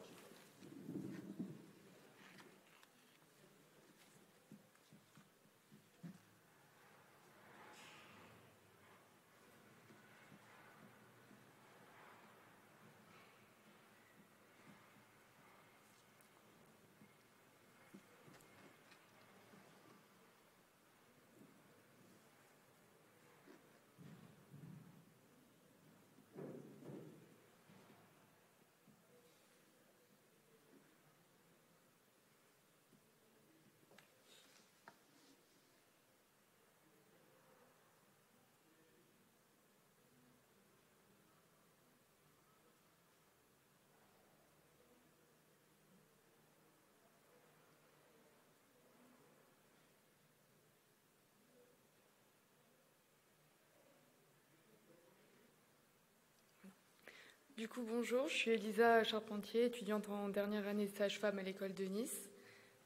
Du coup, bonjour, je suis Elisa Charpentier, étudiante en dernière année de sage-femme à l'école de Nice.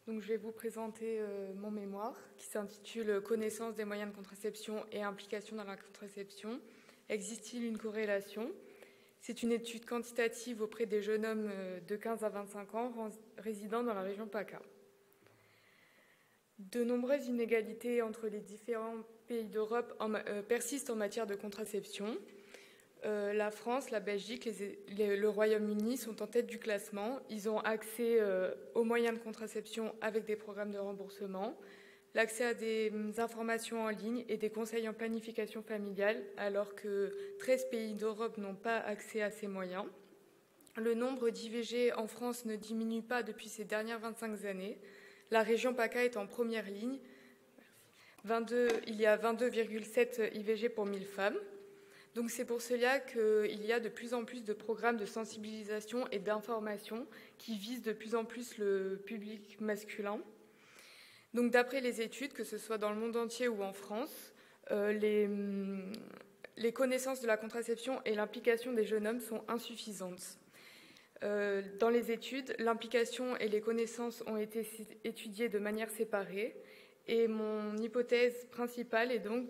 Donc, je vais vous présenter mon mémoire qui s'intitule « Connaissance des moyens de contraception et implication dans la contraception. Existe-t-il une corrélation ?» C'est une étude quantitative auprès des jeunes hommes de 15 à 25 ans résidant dans la région PACA. De nombreuses inégalités entre les différents pays d'Europe persistent en matière de contraception. La France, la Belgique, le Royaume-Uni sont en tête du classement. Ils ont accès aux moyens de contraception avec des programmes de remboursement, l'accès à des informations en ligne et des conseils en planification familiale, alors que 13 pays d'Europe n'ont pas accès à ces moyens. Le nombre d'IVG en France ne diminue pas depuis ces dernières 25 années. La région PACA est en première ligne. Il y a 22,7 IVG pour 1000 femmes. Donc c'est pour cela qu'il y a de plus en plus de programmes de sensibilisation et d'information qui visent de plus en plus le public masculin. Donc d'après les études, que ce soit dans le monde entier ou en France, les connaissances de la contraception et l'implication des jeunes hommes sont insuffisantes. Dans les études, l'implication et les connaissances ont été étudiées de manière séparée. Et mon hypothèse principale est donc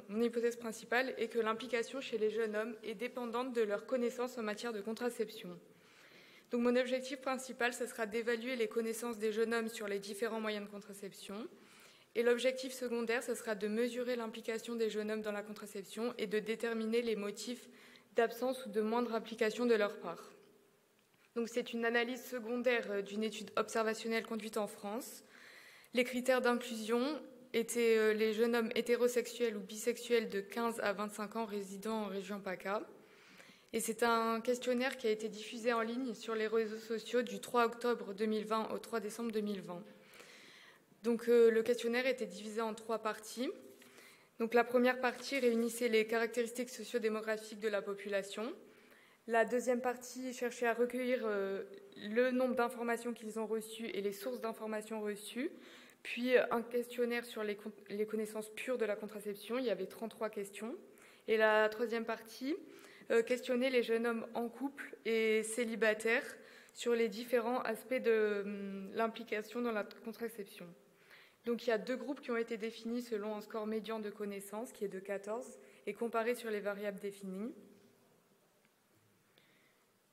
mon hypothèse principale est que l'implication chez les jeunes hommes est dépendante de leurs connaissances en matière de contraception. Donc mon objectif principal, ce sera d'évaluer les connaissances des jeunes hommes sur les différents moyens de contraception. Et l'objectif secondaire, ce sera de mesurer l'implication des jeunes hommes dans la contraception et de déterminer les motifs d'absence ou de moindre implication de leur part. Donc c'est une analyse secondaire d'une étude observationnelle conduite en France. Les critères d'inclusion étaient les jeunes hommes hétérosexuels ou bisexuels de 15 à 25 ans résidant en région PACA. Et c'est un questionnaire qui a été diffusé en ligne sur les réseaux sociaux du 3 octobre 2020 au 3 décembre 2020. Donc le questionnaire était divisé en 3 parties. Donc la première partie réunissait les caractéristiques sociodémographiques de la population. La deuxième partie cherchait à recueillir le nombre d'informations qu'ils ont reçues et les sources d'informations reçues. Puis un questionnaire sur les connaissances pures de la contraception. Il y avait 33 questions. Et la troisième partie questionnait les jeunes hommes en couple et célibataires sur les différents aspects de l'implication dans la contraception. Donc il y a 2 groupes qui ont été définis selon un score médian de connaissances qui est de 14 et comparé sur les variables définies.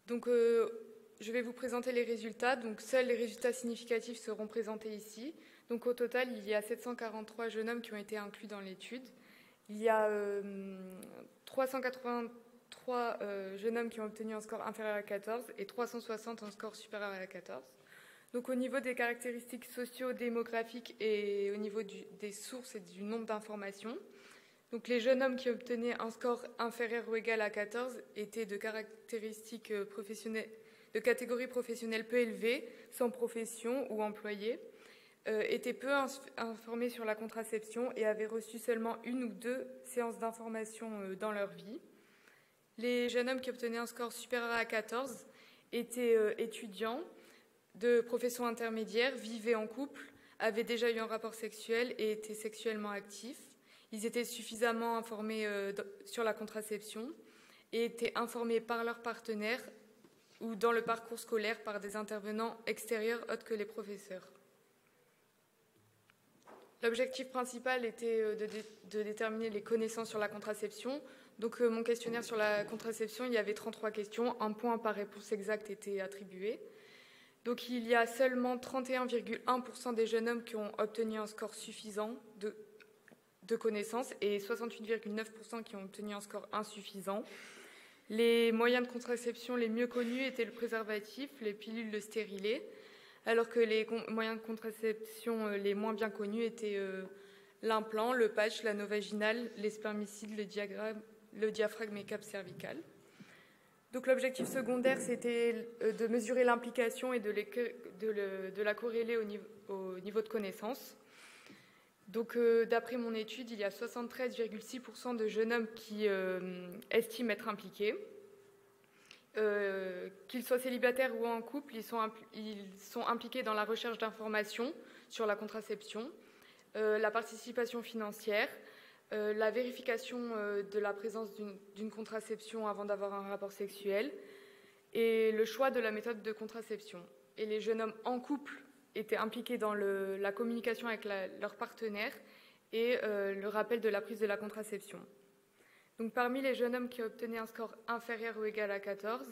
Donc je vais vous présenter les résultats. Donc seuls les résultats significatifs seront présentés ici. Donc au total, il y a 743 jeunes hommes qui ont été inclus dans l'étude. Il y a 383 jeunes hommes qui ont obtenu un score inférieur à 14 et 360 un score supérieur à 14. Donc au niveau des caractéristiques socio-démographiques et au niveau des sources et du nombre d'informations, donc les jeunes hommes qui obtenaient un score inférieur ou égal à 14 étaient de caractéristiques professionnelles, de catégorie professionnelle peu élevée, sans profession ou employés, étaient peu informés sur la contraception et avaient reçu seulement 1 ou 2 séances d'information dans leur vie. Les jeunes hommes qui obtenaient un score supérieur à 14 étaient étudiants de profession intermédiaire, vivaient en couple, avaient déjà eu un rapport sexuel et étaient sexuellement actifs. Ils étaient suffisamment informés sur la contraception et étaient informés par leurs partenaires ou dans le parcours scolaire par des intervenants extérieurs autres que les professeurs. L'objectif principal était de déterminer les connaissances sur la contraception. Donc mon questionnaire sur la contraception, il y avait 33 questions, 1 point par réponse exacte était attribué. Donc il y a seulement 31,1% des jeunes hommes qui ont obtenu un score suffisant de connaissances et 68,9% qui ont obtenu un score insuffisant. Les moyens de contraception les mieux connus étaient le préservatif, les pilules de stérilet, alors que les moyens de contraception les moins bien connus étaient l'implant, le patch, l'anneau vaginal, les spermicides, le diaphragme et cap cervical. Donc l'objectif secondaire, c'était de mesurer l'implication et de la corréler au niveau de connaissance. Donc d'après mon étude, il y a 73,6% de jeunes hommes qui estiment être impliqués. Qu'ils soient célibataires ou en couple, ils sont impliqués dans la recherche d'informations sur la contraception, la participation financière, la vérification de la présence d'une contraception avant d'avoir un rapport sexuel et le choix de la méthode de contraception. Et les jeunes hommes en couple étaient impliqués dans la communication avec leur partenaire et le rappel de la prise de la contraception. Donc, parmi les jeunes hommes qui obtenaient un score inférieur ou égal à 14,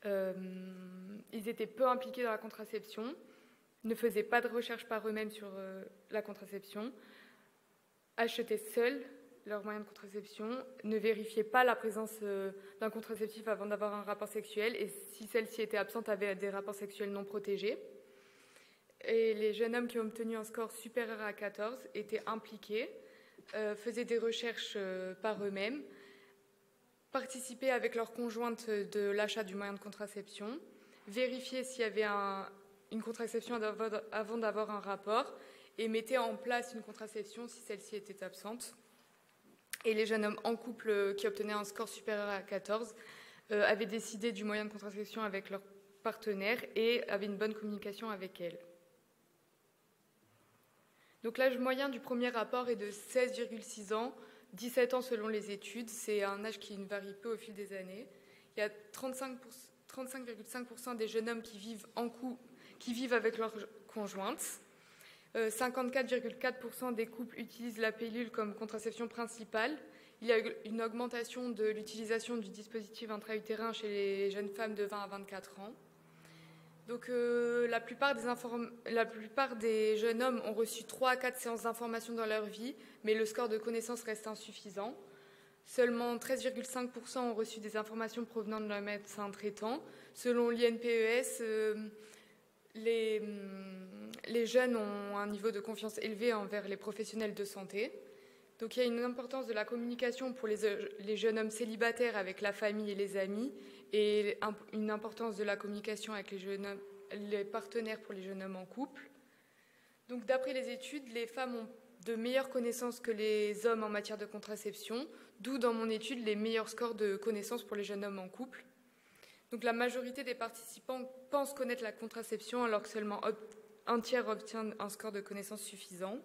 ils étaient peu impliqués dans la contraception. ne faisaient pas de recherche par eux-mêmes sur la contraception, achetaient seuls leurs moyens de contraception, ne vérifiaient pas la présence d'un contraceptif avant d'avoir un rapport sexuel, et si celle-ci était absente, avaient des rapports sexuels non protégés. Et les jeunes hommes qui ont obtenu un score supérieur à 14 étaient impliqués, faisaient des recherches par eux-mêmes, participaient avec leur conjointe de l'achat du moyen de contraception, vérifiaient s'il y avait une contraception avant d'avoir un rapport et mettaient en place une contraception si celle-ci était absente. Et les jeunes hommes en couple qui obtenaient un score supérieur à 14 avaient décidé du moyen de contraception avec leur partenaire et avaient une bonne communication avec elle. Donc l'âge moyen du premier rapport est de 16,6 ans, 17 ans selon les études. C'est un âge qui varie peu au fil des années. Il y a 35,5% des jeunes hommes qui vivent avec leur conjointe. 54,4% des couples utilisent la pilule comme contraception principale. Il y a une augmentation de l'utilisation du dispositif intra-utérin chez les jeunes femmes de 20 à 24 ans. Donc la plupart des jeunes hommes ont reçu 3 à 4 séances d'information dans leur vie, mais le score de connaissance reste insuffisant. Seulement 13,5% ont reçu des informations provenant de leur médecin traitant. Selon l'INPES, les jeunes ont un niveau de confiance élevé envers les professionnels de santé. Donc il y a une importance de la communication pour les jeunes hommes célibataires avec la famille et les amis, et une importance de la communication avec les partenaires pour les jeunes hommes en couple. Donc d'après les études, les femmes ont de meilleures connaissances que les hommes en matière de contraception, d'où dans mon étude les meilleurs scores de connaissances pour les jeunes hommes en couple. Donc la majorité des participants pensent connaître la contraception alors que seulement un tiers obtient un score de connaissance suffisant.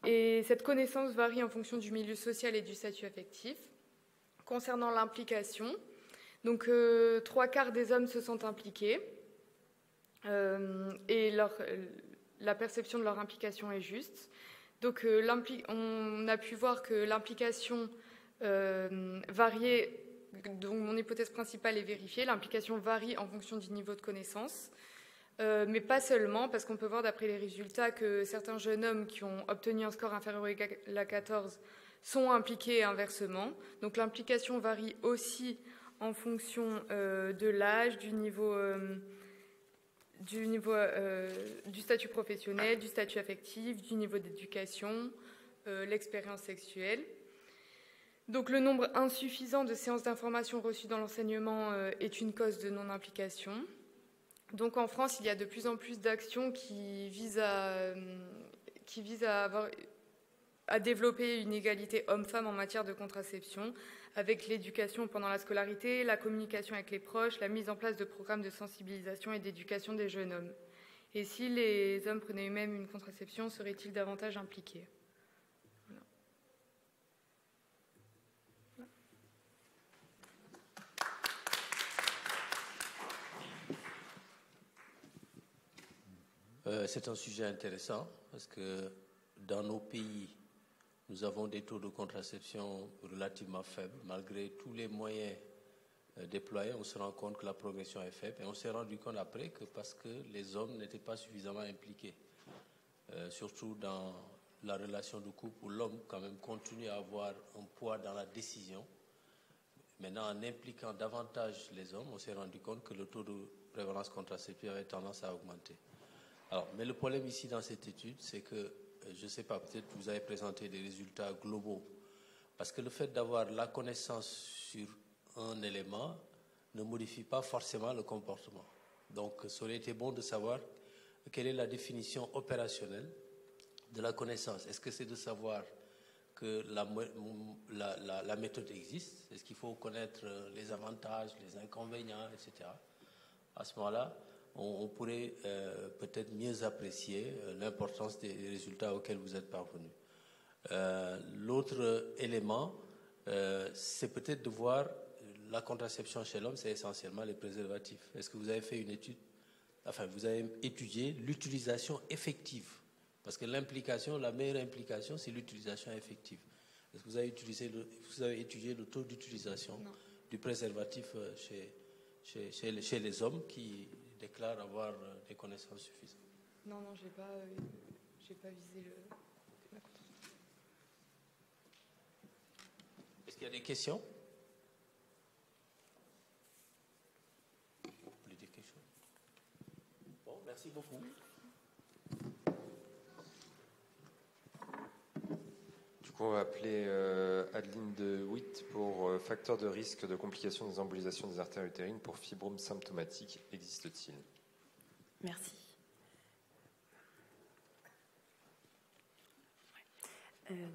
Et cette connaissance varie en fonction du milieu social et du statut affectif. Concernant l'implication, donc 3/4 des hommes se sentent impliqués et la perception de leur implication est juste. Donc on a pu voir que l'implication variait, donc mon hypothèse principale est vérifiée, l'implication varie en fonction du niveau de connaissance. Mais pas seulement, parce qu'on peut voir d'après les résultats que certains jeunes hommes qui ont obtenu un score inférieur ou égal à 14 sont impliqués inversement. Donc l'implication varie aussi en fonction de l'âge, du statut professionnel, du statut affectif, du niveau d'éducation, l'expérience sexuelle. Donc le nombre insuffisant de séances d'information reçues dans l'enseignement est une cause de non-implication. Donc en France, il y a de plus en plus d'actions qui visent à développer une égalité homme-femme en matière de contraception, avec l'éducation pendant la scolarité, la communication avec les proches, la mise en place de programmes de sensibilisation et d'éducation des jeunes hommes. Et si les hommes prenaient eux-mêmes une contraception, seraient-ils davantage impliqués ? C'est un sujet intéressant parce que dans nos pays, nous avons des taux de contraception relativement faibles. Malgré tous les moyens déployés, on se rend compte que la progression est faible. Et on s'est rendu compte après que parce que les hommes n'étaient pas suffisamment impliqués, surtout dans la relation de couple où l'homme quand même continue à avoir un poids dans la décision. Maintenant, en impliquant davantage les hommes, on s'est rendu compte que le taux de prévalence contraceptive avait tendance à augmenter. Alors, mais le problème ici dans cette étude, c'est que, je ne sais pas, peut-être que vous avez présenté des résultats globaux, parce que le fait d'avoir la connaissance sur un élément ne modifie pas forcément le comportement. Donc, ça aurait été bon de savoir quelle est la définition opérationnelle de la connaissance. Est-ce que c'est de savoir que la méthode existe? Est-ce qu'il faut connaître les avantages, les inconvénients, etc. À ce moment-là, on pourrait peut-être mieux apprécier l'importance des résultats auxquels vous êtes parvenus. L'autre élément, c'est peut-être de voir la contraception chez l'homme, c'est essentiellement les préservatifs. Est-ce que vous avez fait une étude, enfin vous avez étudié l'utilisation effective? Parce que l'implication, la meilleure implication, c'est l'utilisation effective. Est-ce que vous avez étudié le taux d'utilisation du préservatif chez les hommes qui déclarent avoir des connaissances suffisantes? Non, j'ai pas visé le. Est-ce qu'il y a des questions? Vous voulez dire quelque chose? Bon, merci beaucoup. Du coup, on va appeler Adeline de Witt pour facteur de risque de complications des embolisations des artères utérines pour fibrome symptomatique. Existe-t-il? Merci.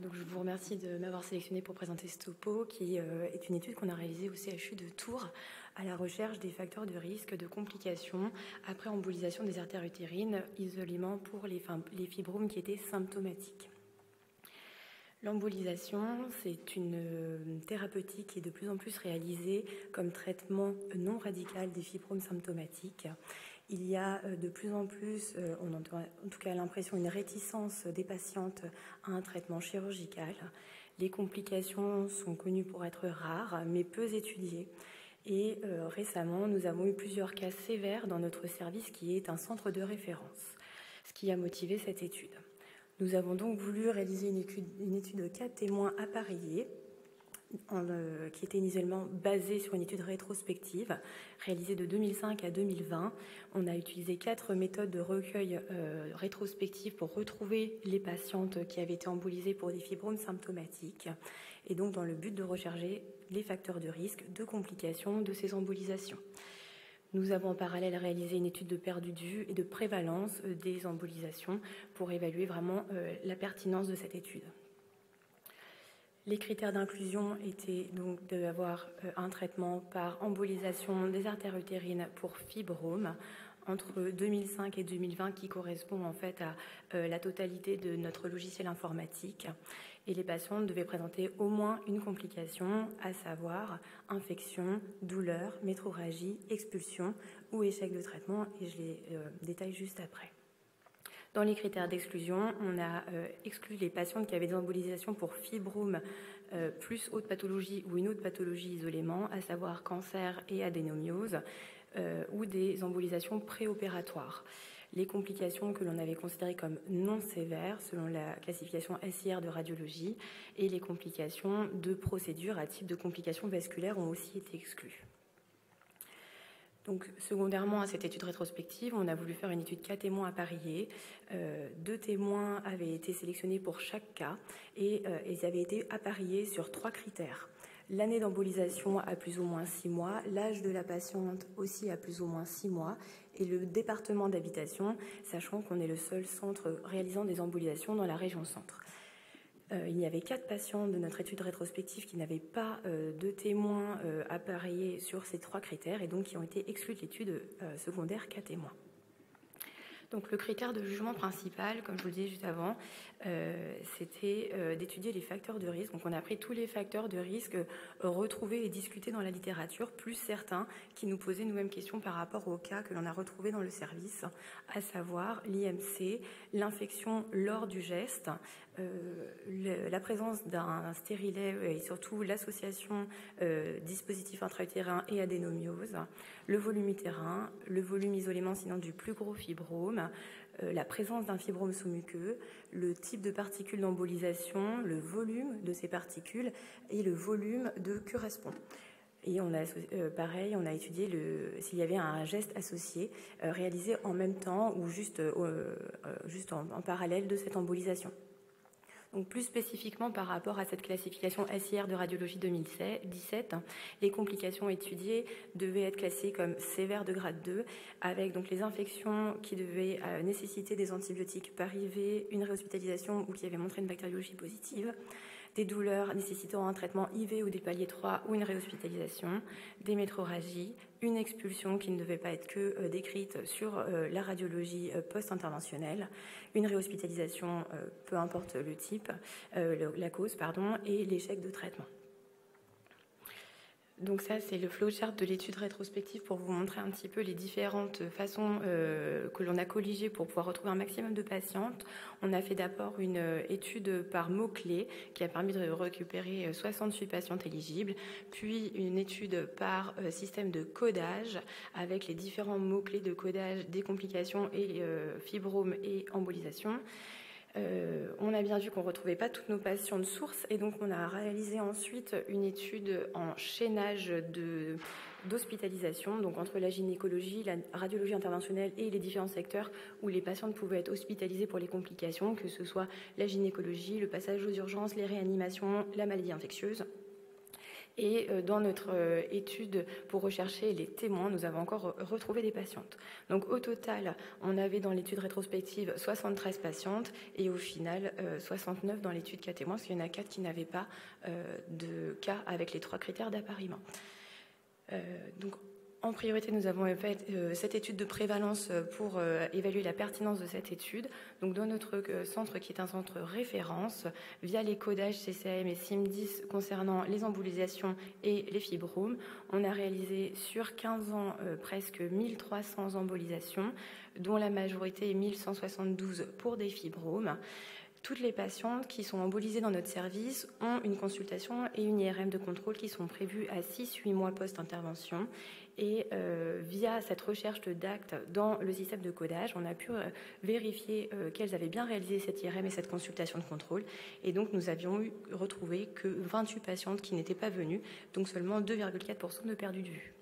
Donc je vous remercie de m'avoir sélectionné pour présenter ce topo qui est une étude qu'on a réalisée au CHU de Tours à la recherche des facteurs de risque de complications après embolisation des artères utérines, isolément pour les fibromes qui étaient symptomatiques. L'embolisation, c'est une thérapeutique qui est de plus en plus réalisée comme traitement non radical des fibromes symptomatiques. Il y a de plus en plus, on entend en tout cas l'impression, une réticence des patientes à un traitement chirurgical. Les complications sont connues pour être rares, mais peu étudiées. Et récemment, nous avons eu plusieurs cas sévères dans notre service qui est un centre de référence, ce qui a motivé cette étude. Nous avons donc voulu réaliser une étude de cas témoins appareillés, qui était initialement basée sur une étude rétrospective réalisée de 2005 à 2020. On a utilisé 4 méthodes de recueil rétrospectif pour retrouver les patientes qui avaient été embolisées pour des fibromes symptomatiques, et donc dans le but de rechercher les facteurs de risque de complications de ces embolisations. Nous avons en parallèle réalisé une étude de perdu de vue et de prévalence des embolisations pour évaluer vraiment la pertinence de cette étude. Les critères d'inclusion étaient donc d'avoir un traitement par embolisation des artères utérines pour fibrome entre 2005 et 2020 qui correspond en fait à la totalité de notre logiciel informatique. Et les patients devaient présenter au moins une complication, à savoir infection, douleur, métrorragie, expulsion ou échec de traitement, et je les détaille juste après. Dans les critères d'exclusion, on a exclu les patientes qui avaient des embolisations pour fibrome plus autre pathologie ou une autre pathologie isolément, à savoir cancer et adénomiose, ou des embolisations préopératoires. Les complications que l'on avait considérées comme non sévères selon la classification SIR de radiologie et les complications de procédure à type de complications vasculaires ont aussi été exclues. Donc, secondairement à cette étude rétrospective, on a voulu faire une étude cas témoins appareillés. 2 témoins avaient été sélectionnés pour chaque cas et ils avaient été appareillés sur 3 critères. L'année d'embolisation à plus ou moins 6 mois, l'âge de la patiente aussi à plus ou moins 6 mois et le département d'habitation, sachant qu'on est le seul centre réalisant des embolisations dans la région centre. Il y avait 4 patients de notre étude rétrospective qui n'avaient pas de témoins appareillés sur ces 3 critères et donc qui ont été exclus de l'étude secondaire cas témoins. Donc le critère de jugement principal, comme je vous le disais juste avant, c'était d'étudier les facteurs de risque. Donc on a pris tous les facteurs de risque retrouvés et discutés dans la littérature, plus certains qui nous posaient nous-mêmes questions par rapport aux cas que l'on a retrouvés dans le service, à savoir l'IMC, l'infection lors du geste, la présence d'un stérilet et surtout l'association dispositif intra-utérin et adénomiose, le volume utérin, le volume isolément sinon du plus gros fibrome, la présence d'un fibrome sous-muqueux, le type de particules d'embolisation, le volume de ces particules et le volume de cuiraspon. Et on a, pareil, on a étudié s'il y avait un geste associé réalisé en même temps ou juste en parallèle de cette embolisation. Donc plus spécifiquement par rapport à cette classification SIR de radiologie 2017, les complications étudiées devaient être classées comme sévères de grade 2, avec donc les infections qui devaient nécessiter des antibiotiques par IV, une réhospitalisation ou qui avaient montré une bactériologie positive, des douleurs nécessitant un traitement IV ou des paliers 3 ou une réhospitalisation, des métrorragies, une expulsion qui ne devait pas être que décrite sur la radiologie post-interventionnelle, une réhospitalisation, peu importe le type, la cause, et l'échec de traitement. Donc ça, c'est le flowchart de l'étude rétrospective pour vous montrer un petit peu les différentes façons que l'on a colligées pour pouvoir retrouver un maximum de patientes. On a fait d'abord une étude par mots-clés qui a permis de récupérer 68 patientes éligibles, puis une étude par système de codage avec les différents mots-clés de codage des complications et fibromes et embolisation. On a bien vu qu'on ne retrouvait pas toutes nos patientes sources et donc on a réalisé ensuite une étude en chaînage d'hospitalisation, donc entre la gynécologie, la radiologie interventionnelle et les différents secteurs où les patientes pouvaient être hospitalisées pour les complications, que ce soit la gynécologie, le passage aux urgences, les réanimations, la maladie infectieuse. Et dans notre étude pour rechercher les témoins, nous avons encore retrouvé des patientes. Donc au total, on avait dans l'étude rétrospective 73 patientes et au final 69 dans l'étude cas témoins, parce qu'il y en a 4 qui n'avaient pas de cas avec les 3 critères d'appariement. Donc en priorité, nous avons fait cette étude de prévalence pour évaluer la pertinence de cette étude. Donc, dans notre centre, qui est un centre référence, via les codages CCM et SIM10 concernant les embolisations et les fibromes, on a réalisé sur 15 ans presque 1300 embolisations, dont la majorité est 1172 pour des fibromes. Toutes les patientes qui sont embolisées dans notre service ont une consultation et une IRM de contrôle qui sont prévues à 6-8 mois post-intervention. Et via cette recherche d'actes dans le système de codage, on a pu vérifier qu'elles avaient bien réalisé cette IRM et cette consultation de contrôle. Et donc, nous avions retrouvé que 28 patientes qui n'étaient pas venues, donc seulement 2,4% de perdu de vue.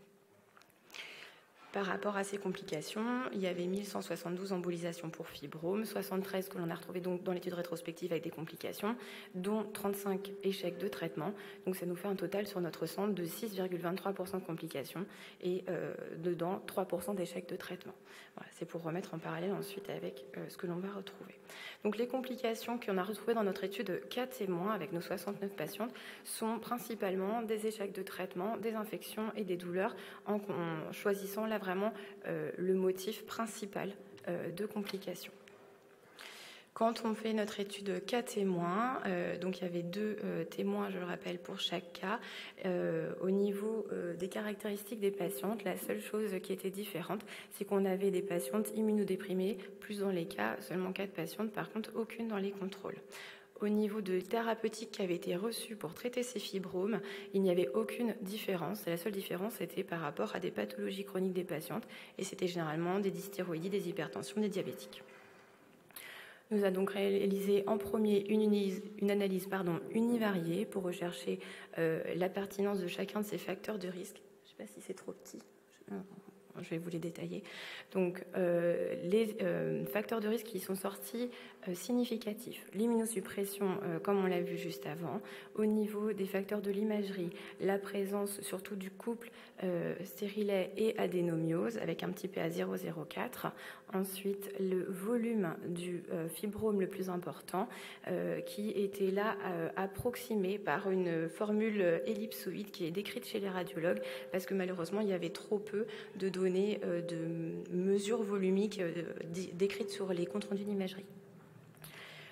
Par rapport à ces complications, il y avait 1172 embolisations pour fibromes, 73 que l'on a retrouvées donc dans l'étude rétrospective avec des complications, dont 35 échecs de traitement. Donc ça nous fait un total sur notre centre de 6,23% de complications et dedans 3% d'échecs de traitement. Voilà, c'est pour remettre en parallèle ensuite avec ce que l'on va retrouver. Donc les complications qu'on a retrouvées dans notre étude cas témoins avec nos 69 patientes sont principalement des échecs de traitement, des infections et des douleurs en choisissant là vraiment le motif principal de complications. Quand on fait notre étude cas témoins, donc il y avait 2 témoins, je le rappelle, pour chaque cas. Au niveau des caractéristiques des patientes, la seule chose qui était différente, c'est qu'on avait des patientes immunodéprimées, plus dans les cas, seulement 4 patientes, par contre aucune dans les contrôles. Au niveau de thérapeutique qui avait été reçue pour traiter ces fibromes, il n'y avait aucune différence. La seule différence était par rapport à des pathologies chroniques des patientes, et c'était généralement des dysthyroïdies, des hypertensions, des diabétiques. Nous avons donc réalisé en premier une analyse univariée pour rechercher la pertinence de chacun de ces facteurs de risque. Je ne sais pas si c'est trop petit. Je vais vous les détailler. Donc, les facteurs de risque qui sont sortis significatifs. L'immunosuppression, comme on l'a vu juste avant. Au niveau des facteurs de l'imagerie, la présence surtout du couple stérilet et adénomiose avec un petit PA 0,04. Ensuite, le volume du fibrome le plus important qui était là approximé par une formule ellipsoïde qui est décrite chez les radiologues parce que malheureusement, il y avait trop peu de données de mesures volumiques décrites sur les comptes rendus d'imagerie.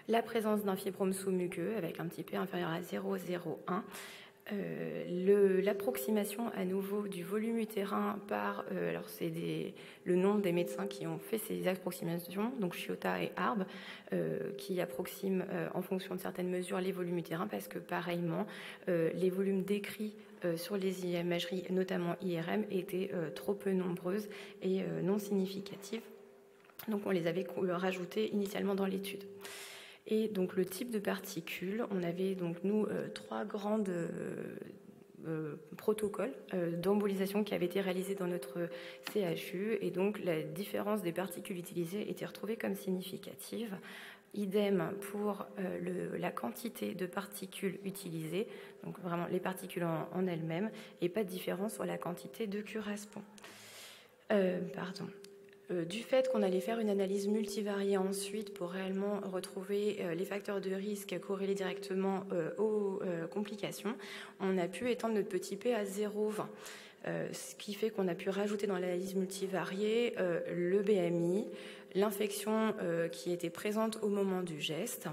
La présence d'un fibrome sous-muqueux avec un petit P inférieur à 0,01. L'approximation à nouveau du volume utérin par, alors c'est le nom des médecins qui ont fait ces approximations, donc Chiota et Arb, qui approximent en fonction de certaines mesures les volumes utérins parce que pareillement les volumes décrits sur les imageries, notamment IRM, étaient trop peu nombreuses et non significatives. Donc on les avait rajoutées initialement dans l'étude. Et donc le type de particules, on avait donc nous 3 grandes protocoles d'embolisation qui avaient été réalisés dans notre CHU et donc la différence des particules utilisées était retrouvée comme significative. Idem pour la quantité de particules utilisées, donc vraiment les particules en elles-mêmes, et pas de différence sur la quantité de curaspon. Du fait qu'on allait faire une analyse multivariée ensuite pour réellement retrouver les facteurs de risque corrélés directement aux complications, on a pu étendre notre petit p à 0,20. Ce qui fait qu'on a pu rajouter dans l'analyse multivariée le BMI, l'infection qui était présente au moment du geste,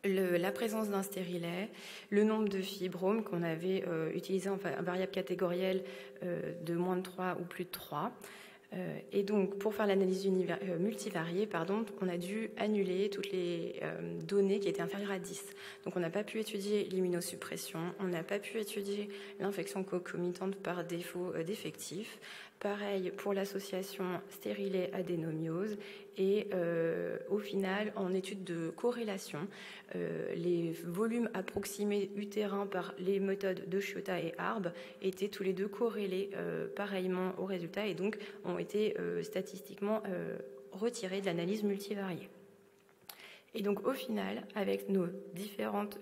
la présence d'un stérilet, le nombre de fibromes qu'on avait utilisé en variable catégorielle de moins de 3 ou plus de 3. Et donc, pour faire l'analyse multivariée, on a dû annuler toutes les données qui étaient inférieures à 10. Donc, on n'a pas pu étudier l'immunosuppression, on n'a pas pu étudier l'infection concomitante par défaut d'effectifs. Pareil pour l'association stérilet-adénomiose. Et au final, en étude de corrélation, les volumes approximés utérins par les méthodes de Chiota et Arb étaient tous les deux corrélés pareillement aux résultats et donc ont été statistiquement retirés de l'analyse multivariée. Et donc au final, avec nos différentes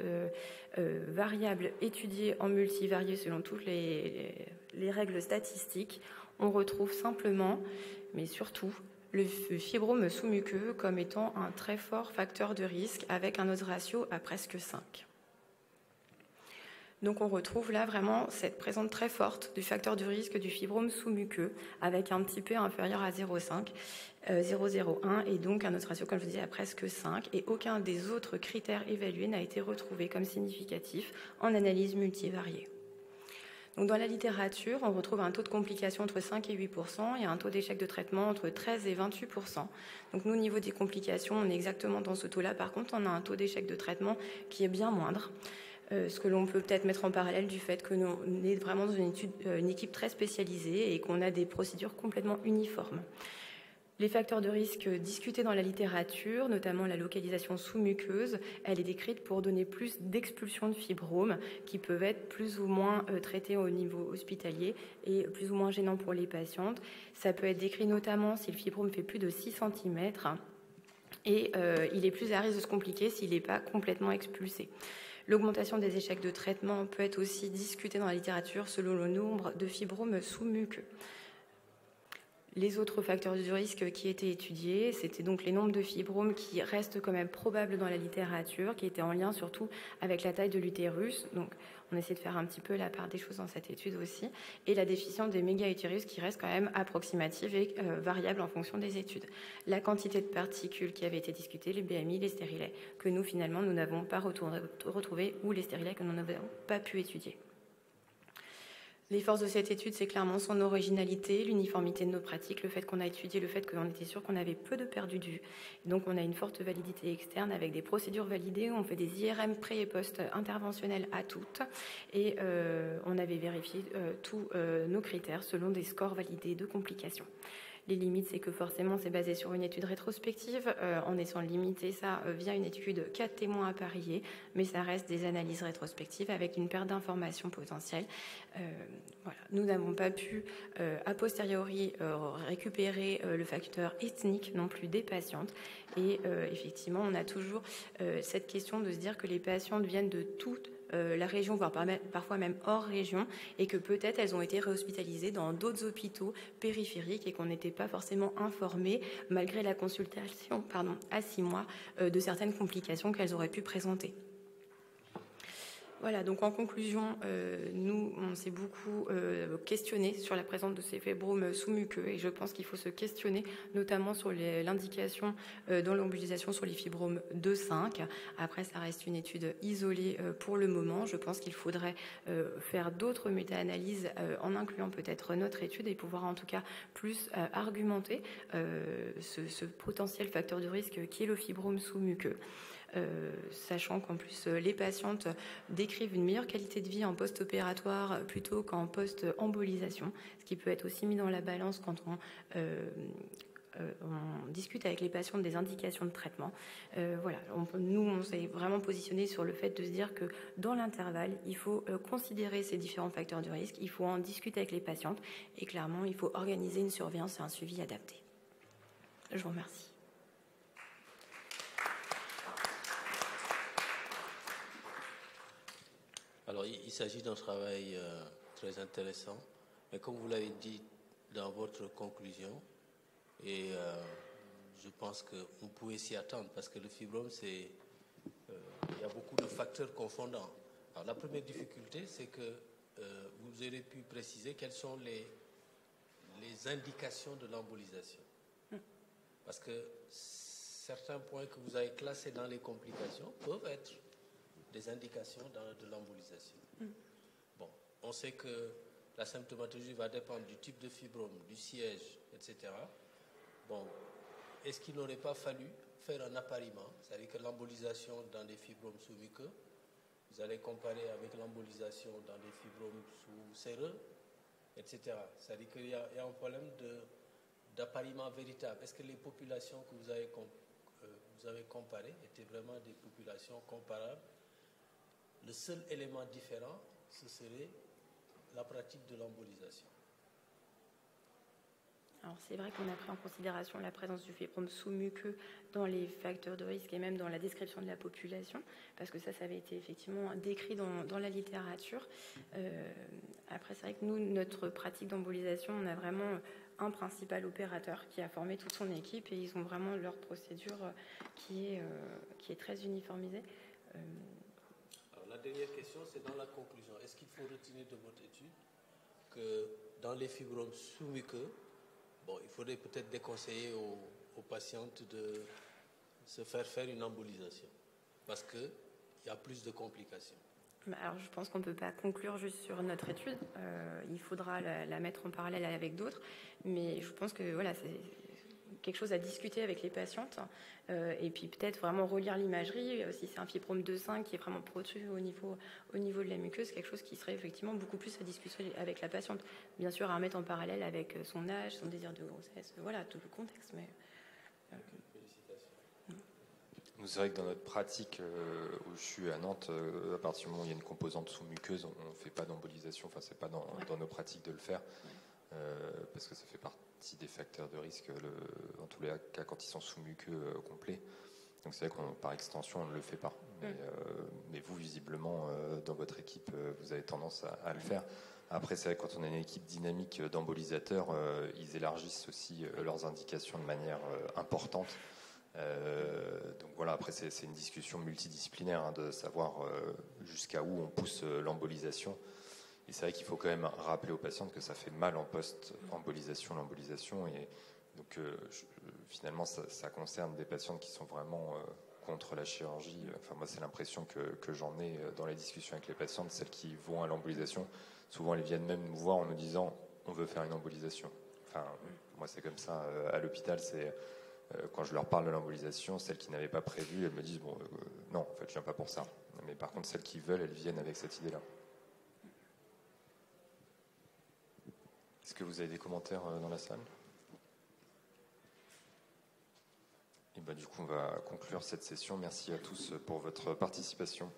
variables étudiées en multivarié selon toutes les règles statistiques, on retrouve simplement, mais surtout, le fibrome sous-muqueux comme étant un très fort facteur de risque avec un odds ratio à presque 5. Donc on retrouve là vraiment cette présence très forte du facteur de risque du fibrome sous-muqueux avec un petit p inférieur à 0,5, 0,01 et donc un odds ratio, comme je vous disais, à presque 5 et aucun des autres critères évalués n'a été retrouvé comme significatif en analyse multivariée. Donc dans la littérature, on retrouve un taux de complication entre 5 et 8% et un taux d'échec de traitement entre 13 et 28%. Donc nous, au niveau des complications, on est exactement dans ce taux-là. Par contre, on a un taux d'échec de traitement qui est bien moindre. Ce que l'on peut peut-être mettre en parallèle du fait que nous on est vraiment dans une équipe très spécialisée et qu'on a des procédures complètement uniformes. Les facteurs de risque discutés dans la littérature, notamment la localisation sous-muqueuse, elle est décrite pour donner plus d'expulsions de fibromes qui peuvent être plus ou moins traités au niveau hospitalier et plus ou moins gênants pour les patientes. Ça peut être décrit notamment si le fibrome fait plus de 6 cm et il est plus à risque de se compliquer s'il n'est pas complètement expulsé. L'augmentation des échecs de traitement peut être aussi discutée dans la littérature selon le nombre de fibromes sous-muqueux. Les autres facteurs de risque qui étaient étudiés, c'était donc les nombres de fibromes qui restent quand même probables dans la littérature, qui étaient en lien surtout avec la taille de l'utérus. Donc, on essaie de faire un petit peu la part des choses dans cette étude aussi. Et la déficience des méga-utérus qui reste quand même approximative et variable en fonction des études. La quantité de particules qui avaient été discutées, les BMI, les stérilets, que nous, finalement, nous n'avons pas retrouvés, ou les stérilets que nous n'avons pas pu étudier. Les forces de cette étude, c'est clairement son originalité, l'uniformité de nos pratiques, le fait qu'on a étudié, le fait qu'on était sûr qu'on avait peu de perdus de vue. Donc on a une forte validité externe avec des procédures validées, on fait des IRM pré- et post-interventionnels à toutes et on avait vérifié tous nos critères selon des scores validés de complications. Les limites, c'est que forcément, c'est basé sur une étude rétrospective, en essayant de limiter ça via une étude 4 témoins à parier, mais ça reste des analyses rétrospectives avec une perte d'informations potentielles. Voilà. Nous n'avons pas pu, a posteriori, récupérer le facteur ethnique non plus des patientes. Et effectivement, on a toujours cette question de se dire que les patientes viennent de toutes la région, voire parfois même hors région, et que peut-être elles ont été réhospitalisées dans d'autres hôpitaux périphériques et qu'on n'était pas forcément informé, malgré la consultation à 6 mois, de certaines complications qu'elles auraient pu présenter. Voilà, donc en conclusion, nous, on s'est beaucoup questionné sur la présence de ces fibromes sous-muqueux et je pense qu'il faut se questionner notamment sur l'indication dans l'embolisation sur les fibromes 2-5. Après, ça reste une étude isolée pour le moment. Je pense qu'il faudrait faire d'autres méta-analyses en incluant peut-être notre étude et pouvoir en tout cas plus argumenter ce potentiel facteur de risque qui est le fibrome sous-muqueux. Sachant qu'en plus les patientes décrivent une meilleure qualité de vie en post-opératoire plutôt qu'en post-embolisation, ce qui peut être aussi mis dans la balance quand on discute avec les patientes des indications de traitement. Voilà, nous on s'est vraiment positionné sur le fait de se dire que dans l'intervalle, il faut considérer ces différents facteurs de risque, il faut en discuter avec les patientes et clairement il faut organiser une surveillance et un suivi adapté. Je vous remercie. Alors, il s'agit d'un travail très intéressant, mais comme vous l'avez dit dans votre conclusion, et je pense qu'on pouvait s'y attendre, parce que le fibrome, il y a beaucoup de facteurs confondants. Alors, la première difficulté, c'est que vous aurez pu préciser quelles sont les indications de l'embolisation. Parce que certains points que vous avez classés dans les complications peuvent être des indications de l'embolisation. Bon, on sait que la symptomatologie va dépendre du type de fibrome, du siège, etc. Bon, est-ce qu'il n'aurait pas fallu faire un appariement, c'est-à-dire que l'embolisation dans des fibromes sous-muqueux, vous allez comparer avec l'embolisation dans des fibromes sous-séreux, etc. C'est-à-dire qu'il y a un problème d'appariement véritable. Est-ce que les populations que vous avez comparées étaient vraiment des populations comparables? Le seul élément différent, ce serait la pratique de l'embolisation. Alors c'est vrai qu'on a pris en considération la présence du fibrome sous-muqueux dans les facteurs de risque et même dans la description de la population, parce que ça avait été effectivement décrit dans la littérature. Après, c'est vrai que nous, notre pratique d'embolisation, on a vraiment un principal opérateur qui a formé toute son équipe et ils ont vraiment leur procédure qui est très uniformisée. Alors, la dernière question, c'est dans la conclusion. Est-ce qu'il faut retenir de votre étude que dans les fibromes sous-muqueux, bon, il faudrait peut-être déconseiller aux patientes de se faire une embolisation parce qu'il y a plus de complications? Alors, je pense qu'on ne peut pas conclure juste sur notre étude. Il faudra la mettre en parallèle avec d'autres. Mais je pense que voilà, c'est quelque chose à discuter avec les patientes. Et puis peut-être vraiment relire l'imagerie. Si c'est un fibrome 2,5 qui est vraiment protrué au niveau de la muqueuse, quelque chose qui serait effectivement beaucoup plus à discuter avec la patiente. Bien sûr, à mettre en parallèle avec son âge, son désir de grossesse, voilà, tout le contexte. Mais, Nous, c'est vrai que dans notre pratique, où je suis à Nantes, à partir du moment où il y a une composante sous-muqueuse, on ne fait pas d'embolisation. Enfin, c'est pas dans nos pratiques de le faire, parce que ça fait partie des facteurs de risque, en tous les cas, quand ils sont sous-muqueux complets. Donc c'est vrai qu'on, par extension, on ne le fait pas. Mais vous, visiblement, dans votre équipe, vous avez tendance à le faire. Après, c'est vrai que quand on a une équipe dynamique d'embolisateurs, ils élargissent aussi leurs indications de manière importante. Donc voilà, après c'est une discussion multidisciplinaire de savoir jusqu'à où on pousse l'embolisation. Et c'est vrai qu'il faut quand même rappeler aux patientes que ça fait mal en post-embolisation, l'embolisation. Et donc finalement, ça concerne des patientes qui sont vraiment contre la chirurgie. Enfin, moi, c'est l'impression que j'en ai dans les discussions avec les patientes, celles qui vont à l'embolisation. Souvent, elles viennent même nous voir en nous disant on veut faire une embolisation. Enfin, moi, c'est comme ça à l'hôpital, c'est. Quand je leur parle de l'embolisation, celles qui n'avaient pas prévu, elles me disent bon, non, en fait, je viens pas pour ça. Mais par contre, celles qui veulent, elles viennent avec cette idée-là. Est-ce que vous avez des commentaires dans la salle? Et du coup, on va conclure cette session. Merci à tous pour votre participation.